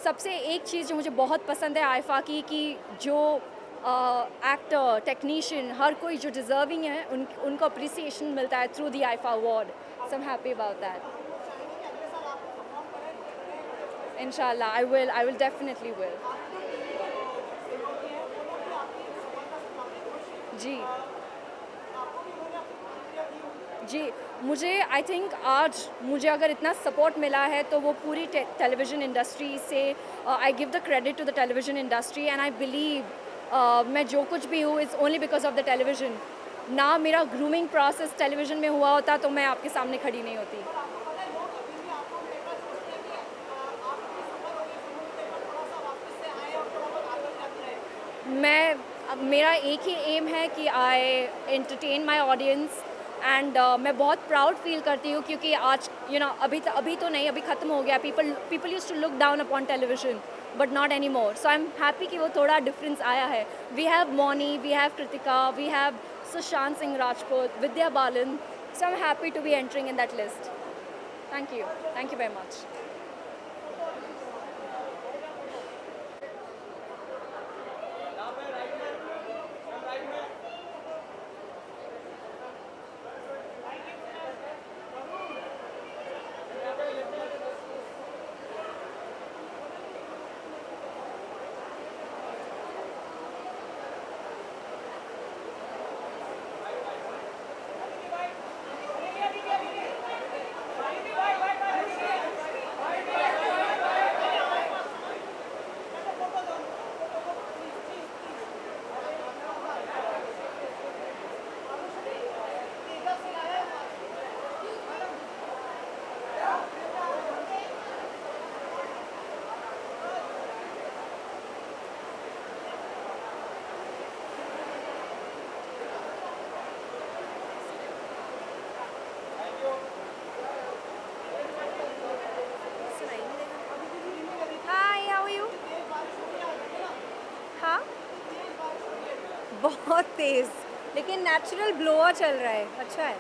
सबसे एक चीज़ जो मुझे बहुत पसंद है आइफा की कि जो एक्टर टेक्नीशियन हर कोई जो डिज़र्विंग है उनको अप्रिसिएशन मिलता है through the IIFA award. So I am happy about that. इंशाल्लाह आई विल डेफिनेटली विल। जी जी, मुझे आई थिंक आज मुझे अगर इतना सपोर्ट मिला है तो वो पूरी टेलीविज़न इंडस्ट्री से I give the credit to the television industry and I believe मैं जो कुछ भी हूँ is only because of the television. ना मेरा ग्रूमिंग प्रोसेस टेलीविज़न में हुआ होता तो मैं आपके सामने खड़ी नहीं होती। मेरा एक ही एम है कि आई एंटरटेन माई ऑडियंस एंड मैं बहुत प्राउड फील करती हूँ क्योंकि आज अभी तो नहीं, अभी ख़त्म हो गया। People use to look down upon television but not any more. So I am happy कि वो थोड़ा डिफरेंस आया है। We have Mouni, we have Kritika, we have Sushant Singh Rajput, Vidya Balan. So I am happy to be entering in that list. Thank you very much. बहुत तेज़, लेकिन natural blower चल रहा है, अच्छा है।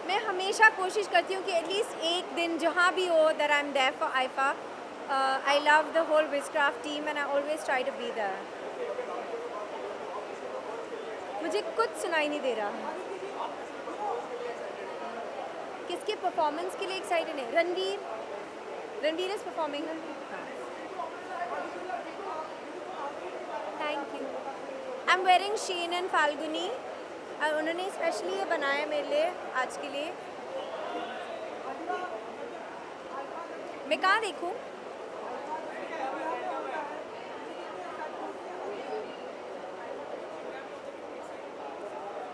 मैं हमेशा कोशिश करती हूँ कि एटलीस्ट एक दिन जहाँ भी हो that I am there for IIFA. I love the whole Wizcraft team and I always try to be there. मुझे कुछ सुनाई नहीं दे रहा। किसके परफॉर्मेंस के लिए एक्साइटेड है? Ranveer is performing. Thank you. I am wearing Shane and Falguni. उन्होंने स्पेशली ये बनाया मेरे लिए आज के लिए। मैं कहाँ देखूँ?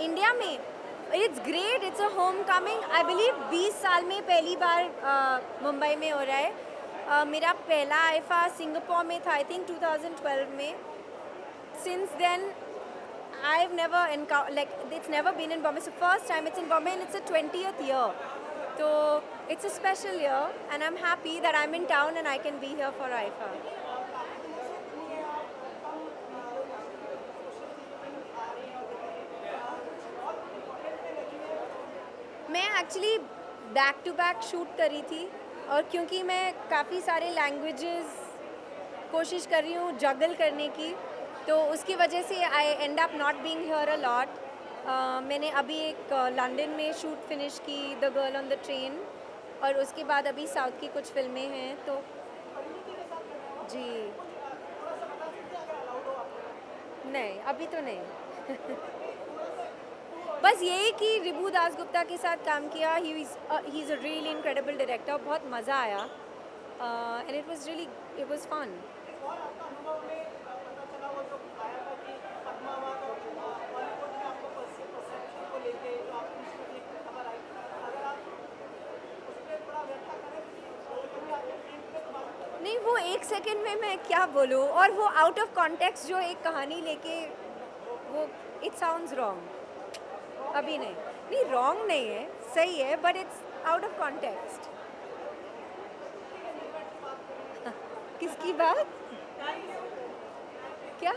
इंडिया में it's great, it's a home coming. I believe 20 साल में पहली बार मुंबई में हो रहा है। मेरा पहला आइफा सिंगापुर में था, आई थिंक 2012 में। Since then I've never it's never been in Bombay. So first time it's in Bombay and it's the 20th year. So it's a special year and I'm happy that I'm in town and I can be here for IFA. मैं actually back to back shoot करी थी और क्योंकि मैं काफ़ी सारे languages कोशिश कर रही हूँ जगल करने की, तो उसकी वजह से I end up not being here a lot. मैंने अभी एक लंदन में शूट फिनिश की, the girl on the train, और उसके बाद अभी साउथ की कुछ फिल्में हैं। तो जी नहीं, अभी तो नहीं। बस यही कि रिबू दासगुप्ता के साथ काम किया। He is a really incredible director. बहुत मज़ा आया एंड इट वाज फन। नहीं, वो एक सेकंड में मैं क्या बोलूँ, और वो आउट ऑफ कॉन्टेक्स्ट जो एक कहानी लेके वो इट साउंड्स रॉन्ग। अभी नहीं। नहीं रॉन्ग नहीं है, सही है, but it's out of context. किसकी बात? क्या?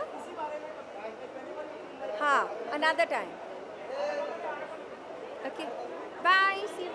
हाँ, another time. Okay, bye, see you.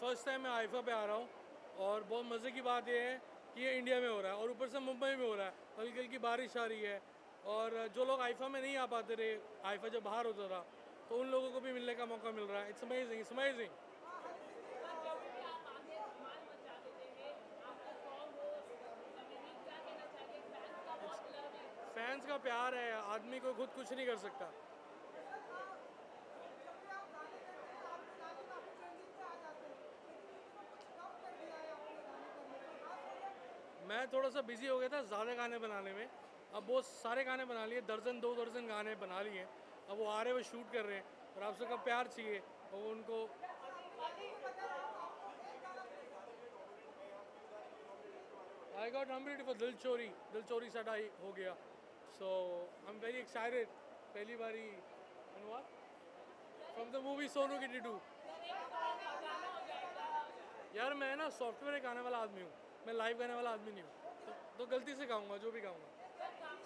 First time मैं आईफा पे आ रहा हूँ और बहुत मज़े की बात यह है कि ये इंडिया में हो रहा है और ऊपर से मुंबई में हो रहा है, हल्की हल्की बारिश आ रही है और जो लोग आईफा में नहीं आ पाते रहे, आईफा जब बाहर होता था, तो उन लोगों को भी मिलने का मौका मिल रहा है. It's amazing. फैंस का प्यार है, आदमी को खुद कुछ नहीं कर सकता। मैं थोड़ा सा बिजी हो गया था ज़्यादा गाने बनाने में। अब बहुत सारे गाने बना लिए, दर्जन 2 दर्जन गाने बना लिए। अब वो आ रहे, वो शूट कर रहे हैं और आप सबका प्यार चाहिए और उनको। आई गॉट नॉमिनेटेड फॉर दिल चोरी साडा हो गया, सो आई एम वेरी एक्साइटेड। पहली बारी फ्रॉम द मूवी सोनू की डिडू। यार मैं ना सॉफ्टवेयर गाने वाला आदमी हूँ, मैं लाइव गाने वाला आदमी नहीं हूँ, तो गलती से गाऊंगा जो भी गाऊंगा।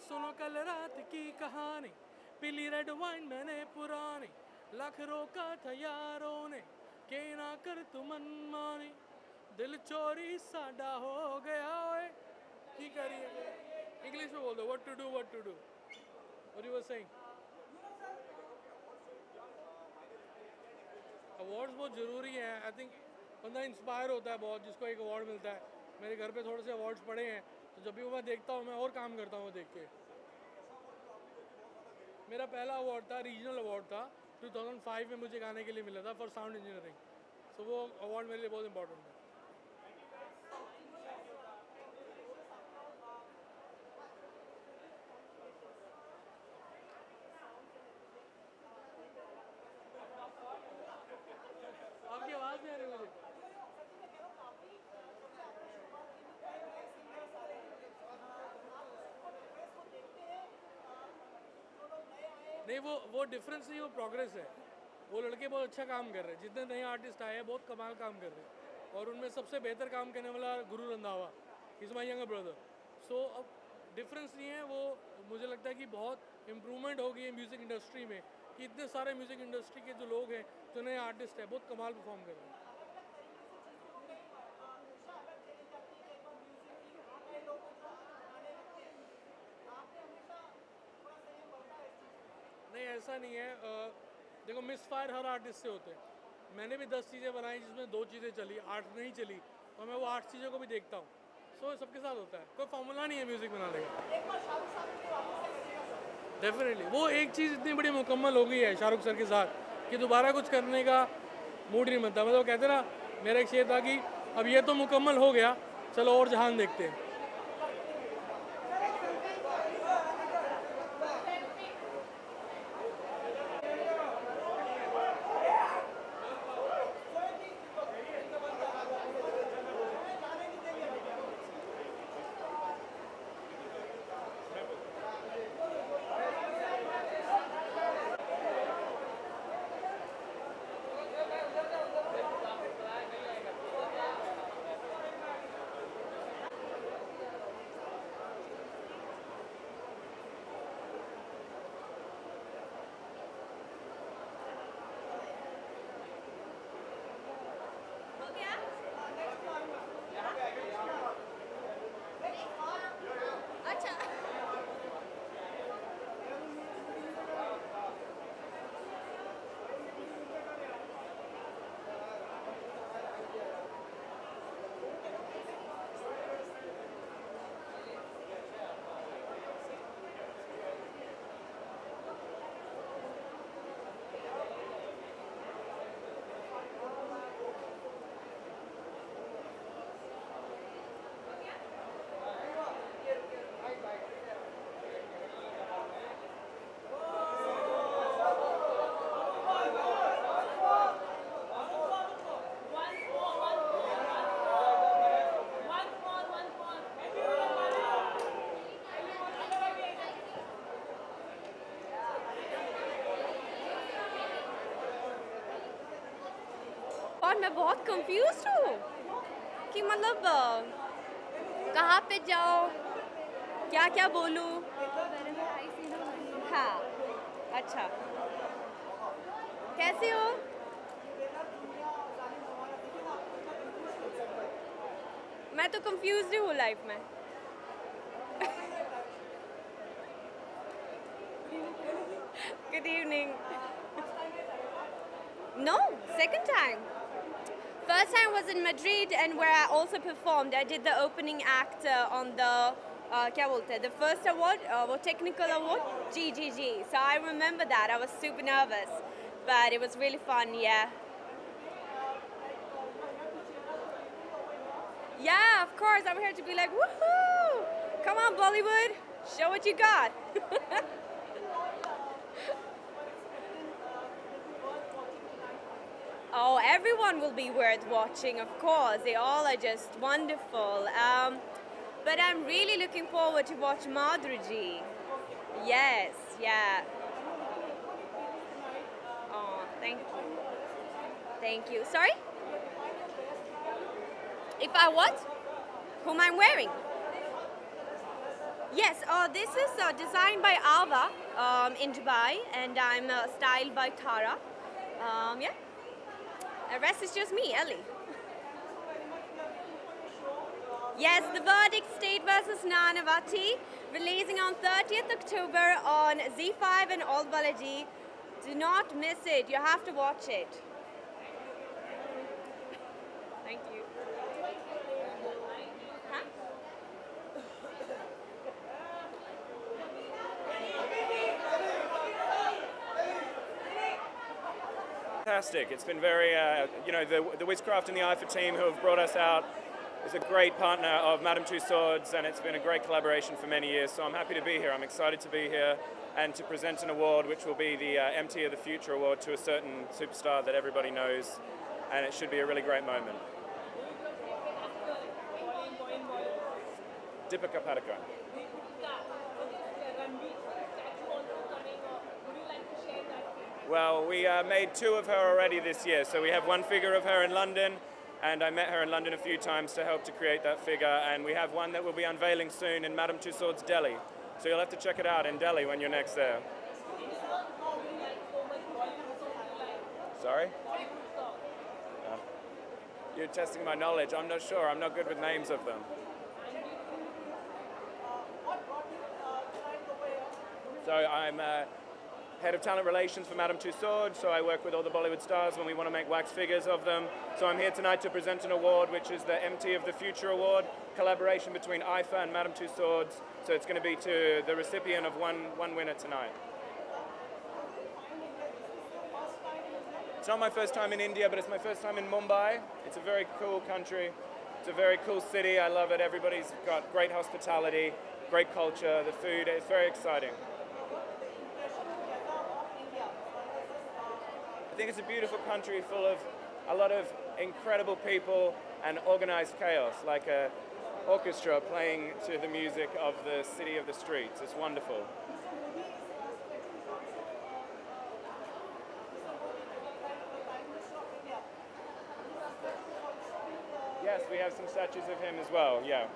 सुनो कल रात की कहानी, पीली रेड वाइन मैंने पुरानी, लख रोका था यारों ने के ना कर तू मनमानी, दिल चोरी साडा हो गया ओए। की करिए इंग्लिश में बोल दो, what to do what you were saying. Awards बहुत ज़रूरी हैं। आई थिंक बंदा इंस्पायर होता है बहुत जिसको एक अवार्ड मिलता है। मेरे घर पे थोड़े से अवार्ड्स पड़े हैं, तो जब भी वो मैं देखता हूँ मैं और काम करता हूँ वो देख के। मेरा पहला अवार्ड था, रीजनल अवार्ड था, 2005 में मुझे गाने के लिए मिला था फॉर साउंड इंजीनियरिंग। सो वो अवार्ड मेरे लिए बहुत इंपॉर्टेंट है। आपकी आवाज़ नहीं आ रही मुझे। नहीं वो डिफरेंस नहीं, वो प्रोग्रेस है। वो लड़के बहुत अच्छा काम कर रहे हैं, जितने नए आर्टिस्ट आए हैं बहुत कमाल काम कर रहे हैं। और उनमें सबसे बेहतर काम करने वाला Guru Randhawa, is my younger brother. So अब डिफरेंस नहीं है, वो मुझे लगता है कि बहुत इम्प्रूवमेंट हो गई है म्यूज़िक इंडस्ट्री में, कि इतने सारे म्यूज़िक इंडस्ट्री के जो लोग हैं, जो नए आर्टिस्ट हैं, बहुत कमाल परफॉर्म कर रहे हैं। नहीं ऐसा नहीं है। देखो मिस फायर हर आर्टिस्ट से होते हैं। मैंने भी 10 चीज़ें बनाई जिसमें 2 चीज़ें चली, 8 नहीं चली, तो मैं वो 8 चीज़ों को भी देखता हूँ। सो सबके साथ होता है, कोई फॉर्मूला नहीं है म्यूज़िक बनाने का। डेफिनेटली वो एक चीज़ इतनी बड़ी मुकम्मल हो गई है शाहरुख सर के साथ कि दोबारा कुछ करने का मूड नहीं बनता। मतलब कहते ना, मेरा एक शेर था कि अब ये तो मुकम्मल हो गया, चलो और जहान देखते हैं। और मैं बहुत कंफ्यूज हूँ कि मतलब कहाँ पे जाओ, क्या क्या बोलूँ। हाँ अच्छा, कैसे हो? मैं तो कंफ्यूज हूँ लाइफ में। Good evening. No, second time. First time was in Madrid, and where I also performed. I did the opening act on the क्या बोलते हैं, the first award, वो technical award, ji. So I remember that. I was super nervous, but it was really fun. Yeah. Yeah, of course. I'm here to be like, woohoo! Come on, Bollywood, show what you got. Oh, everyone will be worth watching, of course. They all are just wonderful. But I'm really looking forward to watch Madhuri ji. Yes, yeah. Oh, thank you. Thank you. Sorry? If I what? Whom I'm wearing? Yes, this is designed by Ava in Dubai, and I'm styled by Tara. Yeah. The rest is just me, Ellie. Yes, The Verdict, State vs. Nanavati, releasing on 30th October on Z5 and All Balaji. Do not miss it. You have to watch it. Thank you. Huh? Fantastic. It's been very, the Wizcraft and the IFA team who have brought us out is a great partner of Madame Tussauds, and it's been a great collaboration for many years. So I'm happy to be here. I'm excited to be here and to present an award which will be the MT of the Future award to a certain superstar that everybody knows, and it should be a really great moment. Deepika Padukone. Well, we made 2 of her already this year. So we have one figure of her in London, and I met her in London a few times to help to create that figure. And we have one that we'll be unveiling soon in Madame Tussauds Delhi. So you'll have to check it out in Delhi when you're next there. Sorry? You're testing my knowledge. I'm not sure. I'm not good with names of them. So I'm head of talent relations for Madame Tussauds, so I work with all the Bollywood stars when we want to make wax figures of them. So I'm here tonight to present an award, which is the MT of the Future Award, collaboration between IFA and Madame Tussauds. So it's going to be to the recipient of one winner tonight. It's not my first time in India, but it's my first time in Mumbai. It's a very cool country. It's a very cool city. I love it. Everybody's got great hospitality, great culture, the food. It's very exciting. I think it's a beautiful country full of a lot of incredible people and organized chaos, like an orchestra playing to the music of the city of the streets. It's wonderful. Yes, we have some statues of him as well, yeah.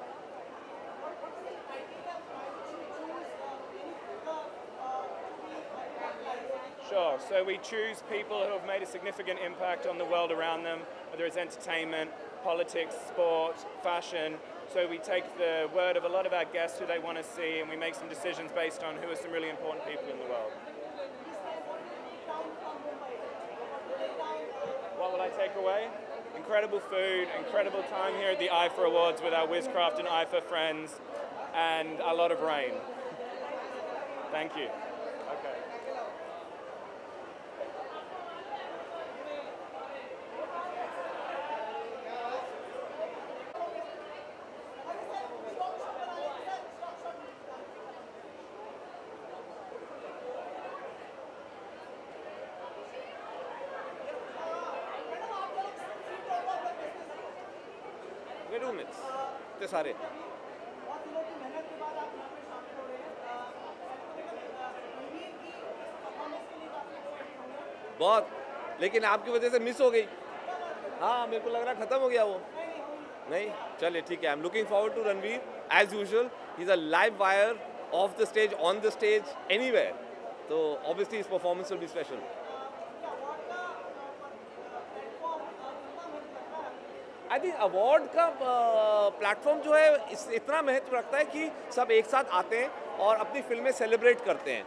Sure, so we choose people who have made a significant impact on the world around them, whether it's entertainment, politics, sport, fashion. So we take the word of a lot of our guests who they want to see, and we make some decisions based on who are some really important people in the world. What will I take away? Incredible food, incredible time here at the IFA Awards with our Wizcraft and IFA friends, and a lot of rain. Thank you. Okay. roommates, ते सारे बहुत, लेकिन आपकी वजह से miss हो गई। हाँ, मेरे को लग रहा खत्म हो गया वो। नहीं, चलिए ठीक है। I am looking forward to Ranveer as usual. He is a live wire of the stage, on the stage, anywhere. तो obviously his performance will be special. I think award का प्लेटफॉर्म जो है इतना महत्व रखता है कि सब एक साथ आते हैं और अपनी फिल्में सेलिब्रेट करते हैं।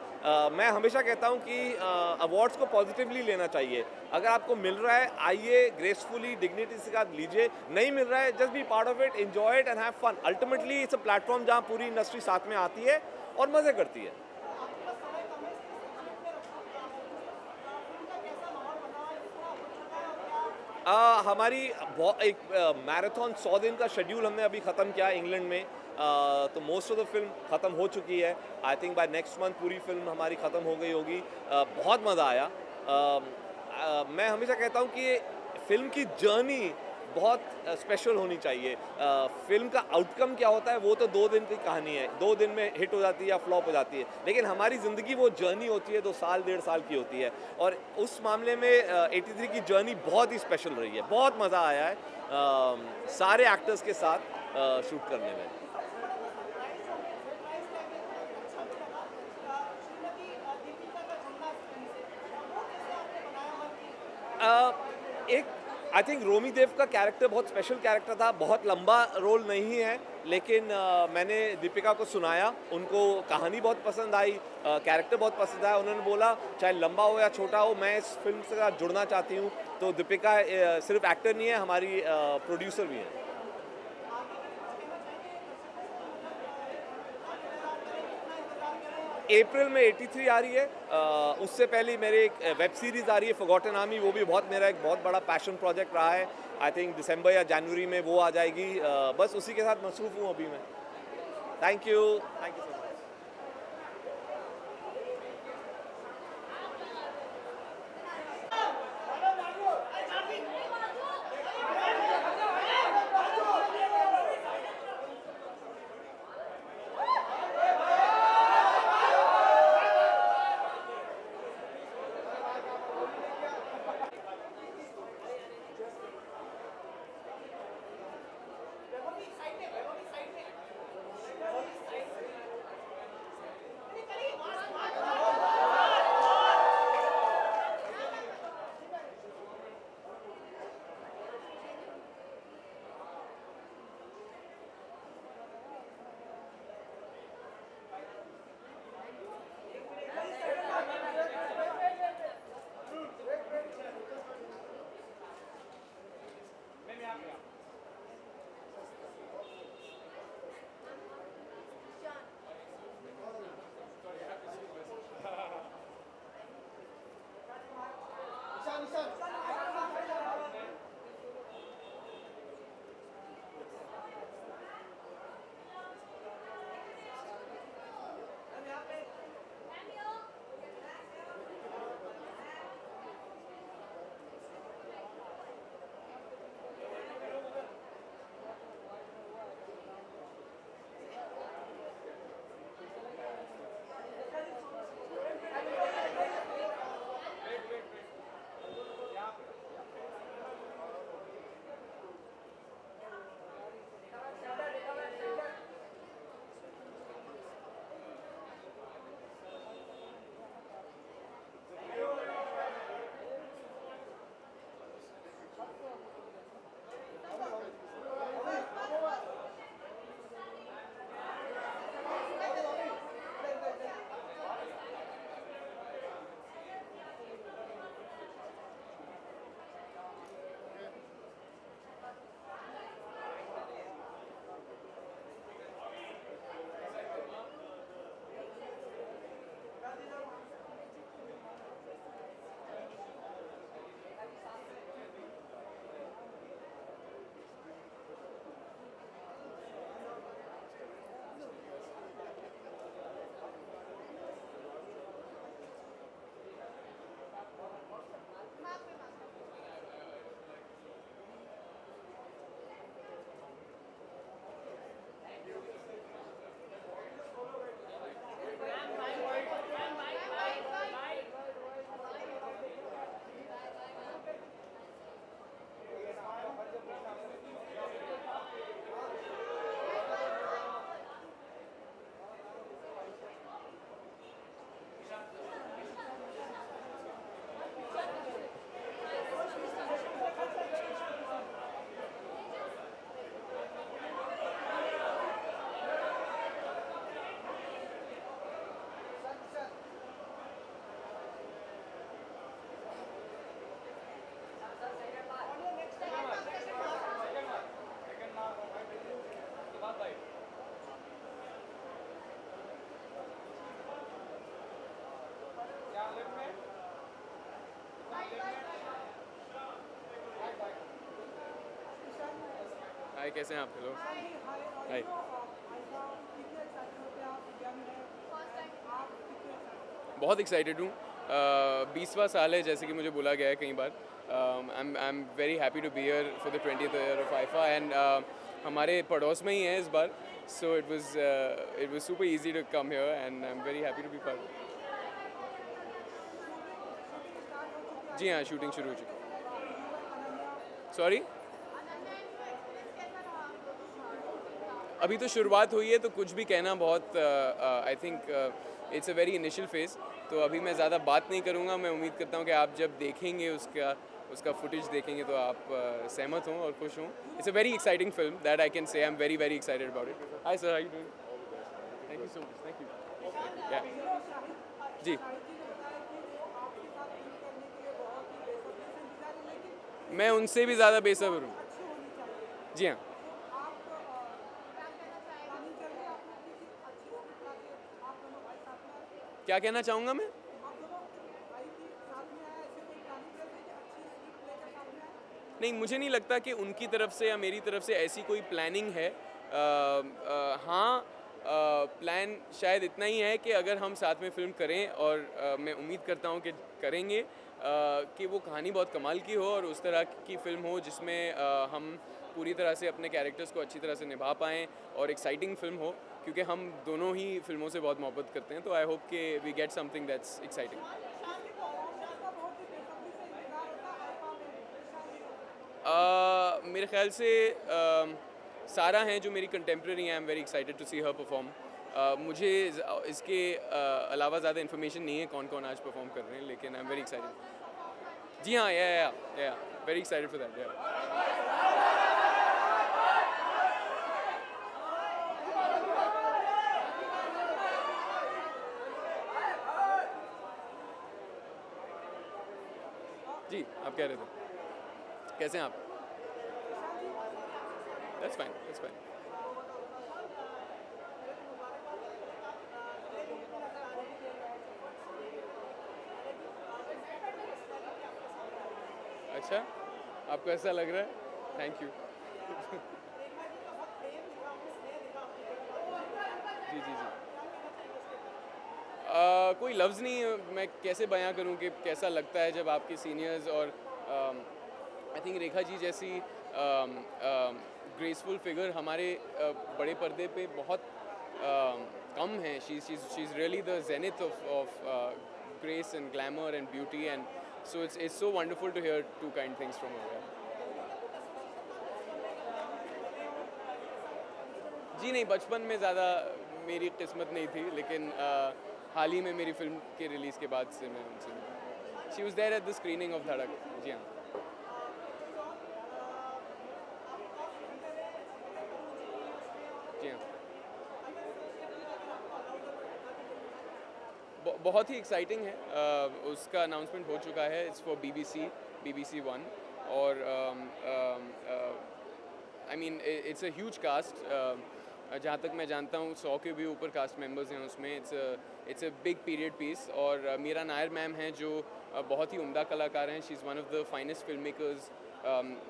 मैं हमेशा कहता हूँ कि अवार्ड्स को पॉजिटिवली लेना चाहिए। अगर आपको मिल रहा है आइए, ग्रेसफुली, डिग्निटी के साथ लीजिए। नहीं मिल रहा है, just be part of it, enjoy it and have fun. Ultimately it's a platform जहाँ पूरी इंडस्ट्री साथ में आती है और मज़े करती है। हमारी एक मैराथन 100 दिन का शेड्यूल हमने अभी ख़त्म किया इंग्लैंड में। तो मोस्ट ऑफ द फिल्म ख़त्म हो चुकी है। I think by next month पूरी फिल्म हमारी ख़त्म हो गई होगी। बहुत मज़ा आया। मैं हमेशा कहता हूँ कि फिल्म की जर्नी बहुत स्पेशल होनी चाहिए। फिल्म का आउटकम क्या होता है वो तो 2 दिन की कहानी है, 2 दिन में हिट हो जाती है या फ्लॉप हो जाती है, लेकिन हमारी ज़िंदगी वो जर्नी होती है 2 साल 1.5 साल की होती है। और उस मामले में 83 की जर्नी बहुत ही स्पेशल रही है। बहुत मज़ा आया है सारे एक्टर्स के साथ शूट करने में। एक आई थिंक रोमी देव का कैरेक्टर बहुत स्पेशल कैरेक्टर था। बहुत लंबा रोल नहीं है, लेकिन मैंने दीपिका को सुनाया, उनको कहानी बहुत पसंद आई, कैरेक्टर बहुत पसंद आया। उन्होंने बोला चाहे लंबा हो या छोटा हो, मैं इस फिल्म से साथ जुड़ना चाहती हूँ। तो दीपिका सिर्फ एक्टर नहीं है, हमारी प्रोड्यूसर भी है। अप्रैल में 83 आ रही है। उससे पहले मेरे एक वेब सीरीज़ आ रही है फॉरगॉटन आर्मी, वो भी मेरा एक बहुत बड़ा पैशन प्रोजेक्ट रहा है। आई थिंक दिसंबर या जनवरी में वो आ जाएगी। बस उसी के साथ मसरूफ़ हूँ अभी मैं। Thank you so much. Hi कैसे हैं आप? Hello hi. बहुत एक्साइटेड हूँ। 20वां साल है जैसे कि मुझे बोला गया है कई बार। I am very happy to be here for the 20th year of IIFA and हमारे पड़ोस में ही है इस बार, so it was super easy to come here and I am very happy to be part. जी हाँ, शूटिंग शुरू हो चुकी है। सॉरी, अभी तो शुरुआत हुई है तो कुछ भी कहना बहुत आई think it's a very initial phase, तो अभी मैं ज़्यादा बात नहीं करूँगा। मैं उम्मीद करता हूँ कि आप जब देखेंगे उसका फुटेज देखेंगे तो आप सहमत हों और खुश हों। It's a very exciting film that I can say. I am very very excited about it. Hi sir, how you doing? Thank you so much, thank you. या जी, मैं उनसे भी ज़्यादा बेसब्र हूँ। जी हाँ, क्या कहना चाहूँगा मैं? नहीं, मुझे नहीं लगता कि उनकी तरफ से या मेरी तरफ से ऐसी कोई प्लानिंग है। हाँ, प्लान शायद इतना ही है कि अगर हम साथ में फ़िल्म करें और मैं उम्मीद करता हूँ कि करेंगे, कि वो कहानी बहुत कमाल की हो और उस तरह की फ़िल्म हो जिसमें हम पूरी तरह से अपने कैरेक्टर्स को अच्छी तरह से निभा पाएँ और एक्साइटिंग फ़िल्म हो, क्योंकि हम दोनों ही फ़िल्मों से बहुत मोहब्बत करते हैं। तो आई होप कि we get something that's exciting. मेरे ख्याल से सारा हैं जो मेरी कंटेम्प्रेरी हैं। I am very excited to see her perform. मुझे इसके अलावा ज़्यादा इन्फॉर्मेशन नहीं है कौन कौन आज परफॉर्म कर रहे हैं, लेकिन आई एम वेरी एक्साइटेड। जी हाँ, yeah very excited for that. जी, आप कह रहे थे कैसे हैं आप? That's fine, that's fine. अच्छा, आपको ऐसा लग रहा है? Thank you. जी जी जी। कोई लफ्ज़ नहीं, मैं कैसे बयां करूं कि कैसा लगता है जब आपके सीनियर्स और आई थिंक रेखा जी जैसी ग्रेसफुल फिगर हमारे बड़े पर्दे पे बहुत कम है। She is really the zenith of grace and glamour and beauty, and so it's so wonderful to hear two kind things from her. जी नहीं, बचपन में ज़्यादा मेरी किस्मत नहीं थी, लेकिन हाल ही में मेरी फिल्म के रिलीज़ के बाद से मैं उनसे मिला। She was there at the screening of Dhadak. जी हाँ। जी हाँ, बहुत ही एक्साइटिंग है। उसका अनाउंसमेंट हो चुका है। इट्स फॉर BBC 1 और I mean it's a huge cast. जहाँ तक मैं जानता हूँ 100 के भी ऊपर कास्ट मेंबर्स हैं उसमें। It's a big period piece. और मीरा नायर मैम हैं जो बहुत ही उम्दा कलाकार हैं। She is one of the finest film makers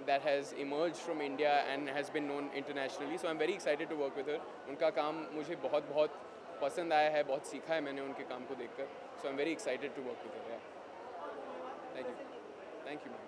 that has emerged from India and has been known internationally. So I'm very excited to work with her. उनका काम मुझे बहुत बहुत पसंद आया है, बहुत सीखा है मैंने उनके काम को देखकर. So I'm very excited to work with her. Yeah. Thank you. Thank you, ma'am.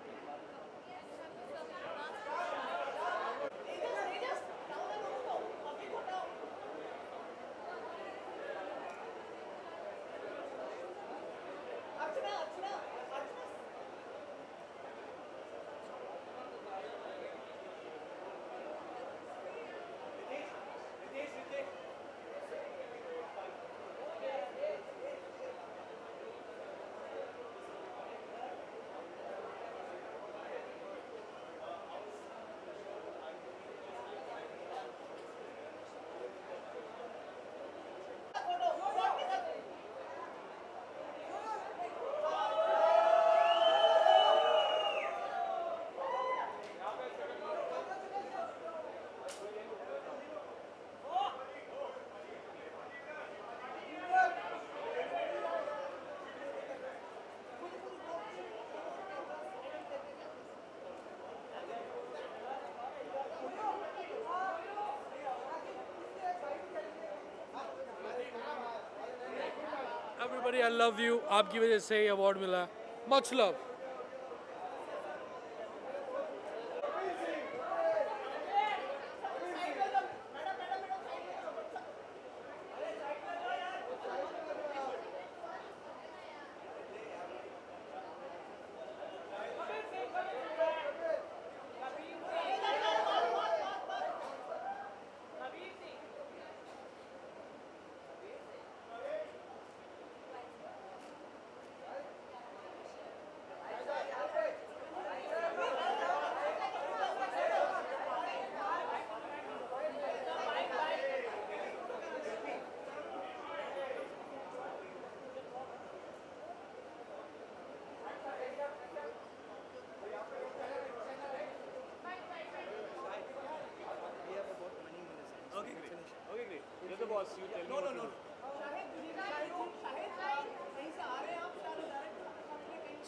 Sorry I love you, आपकी वजह से ये अवार्ड मिला, मच लव।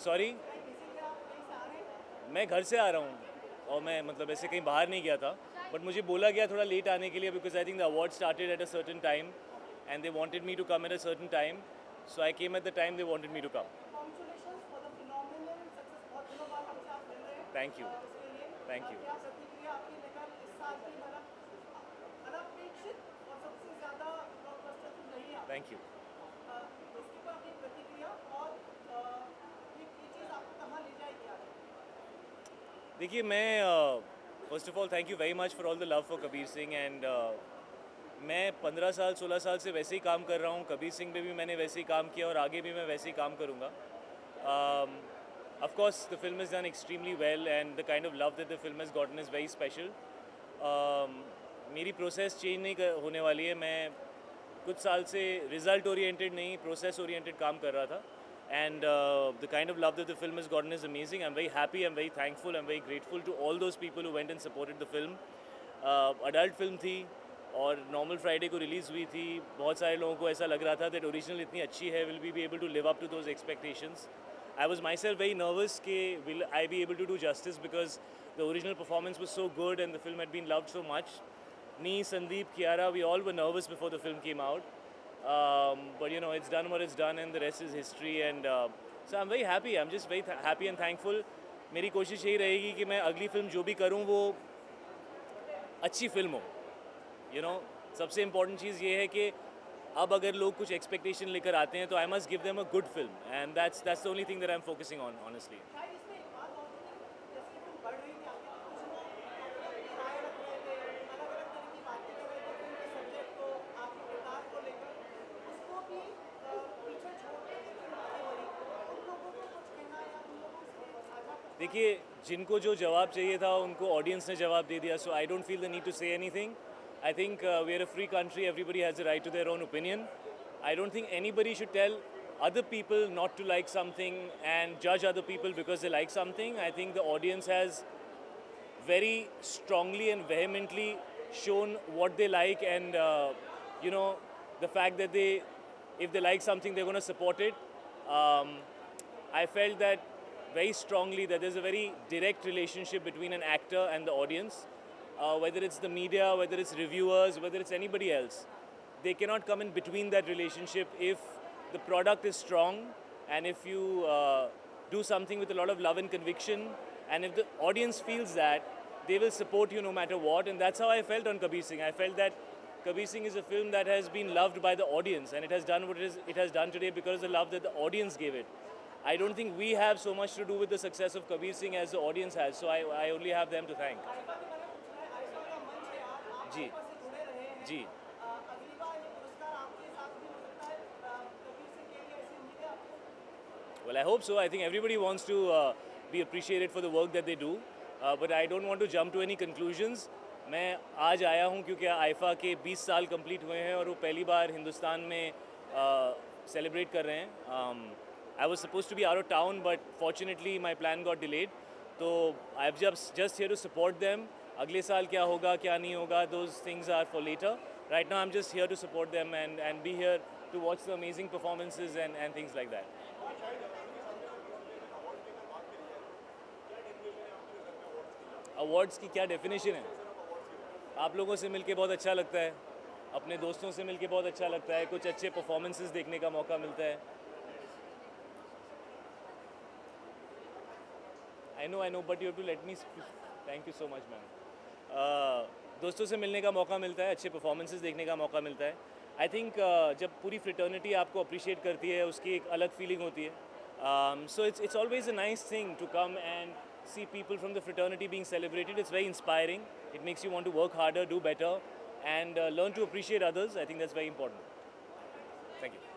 सॉरी, मैं घर से आ रहा हूँ और मैं मतलब ऐसे कहीं बाहर नहीं गया था, बट मुझे बोला गया थोड़ा लेट आने के लिए because I think the award started at a certain time and they wanted me to come at a certain time, so I came at the time they wanted me to come. Thank you, thank you. Thank you. देखिए, मैं first of all thank you very much for all the love for Kabir Singh and मैं 15 साल 16 साल से वैसे ही काम कर रहा हूँ। कबीर सिंह में भी मैंने वैसे ही काम किया और आगे भी मैं वैसे ही काम करूँगा। Of course the film is done extremely well and the kind of love that the film has gotten is very special. मेरी प्रोसेस चेंज नहीं होने वाली है। मैं कुछ साल से रिज़ल्ट ओरिएंटेड नहीं, प्रोसेस ओरिएंटेड काम कर रहा था and the kind of love that the film has gotten is amazing. I'm very happy, I'm very thankful, I'm very grateful to all those people who went and supported the film. Adult film थी और normal Friday को release हुई थी। बहुत सारे लोगों को ऐसा लग रहा था that original इतनी अच्छी है, will we be able to live up to those expectations? I was myself very nervous कि will I be able to do justice because the original performance was so good and the film had been loved so much. Me, Sandeep, Kiara, we all were nervous before the film came out. But you know, it's done what it's done and the rest is history and so I'm very happy. I'm just very happy and thankful. मेरी कोशिश यही रहेगी कि मैं अगली film जो भी करूँ वो अच्छी फिल्म हो। You know, सबसे इम्पोर्टेंट चीज़ ये है कि अब अगर लोग कुछ एक्सपेक्टेशन लेकर आते हैं तो I must give them a good film and that's the only thing that I'm focusing on, honestly. देखिए, जिनको जो जवाब चाहिए था उनको ऑडियंस ने जवाब दे दिया, so I don't feel the need to say anything. I think we are a free country, everybody has the right to their own opinion. I don't think anybody should tell other people not to like something and judge other people because they like something. I think the audience has very strongly and vehemently shown what they like and you know, the fact that if they like something they're going to support it. I felt that very strongly that there's a very direct relationship between an actor and the audience, whether it's the media, whether it's reviewers, whether it's anybody else. They cannot come in between that relationship if the product is strong and if you do something with a lot of love and conviction and if the audience feels that, they will support you no matter what, and that's how I felt on Kabir Singh. I felt that Kabir Singh is a film that has been loved by the audience and it has done what it has done today because of the love that the audience gave it. I don't think we have so much to do with the success of Kabir Singh as the audience has, so I only have them to thank. जी जी Well, I hope so. I think everybody wants to be appreciated for the work that they do, but I don't want to jump to any conclusions. मैं आज आया हूँ क्योंकि IIFA के 20 साल complete हुए हैं और वो पहली बार हिंदुस्तान में सेलिब्रेट कर रहे हैं. I was supposed to be out of town, but fortunately my plan got delayed. तो I've just here to support them. अगले साल क्या होगा क्या नहीं होगा, those things are for later. Right now I'm just here to support them and be here to watch the amazing performances and things like that. Awards की क्या definition है? आप लोगों से मिलके बहुत अच्छा लगता है, अपने दोस्तों से मिलके बहुत अच्छा लगता है, कुछ अच्छे परफॉर्मेंसेस देखने का मौका मिलता है, I know, but you have to let me speak. Thank you so much, ma'am. दोस्तों से मिलने का मौका मिलता है, अच्छे परफॉर्मेंसेस देखने का मौका मिलता है. आई थिंक जब पूरी फ्रिटर्निटी आपको अप्रिशिएट करती है, उसकी एक अलग फीलिंग होती है. So it's always a nice thing to come and see people from the fraternity being celebrated. It's very inspiring. It makes you want to work harder, do better, and learn to appreciate others. I think that's very important. Thank you.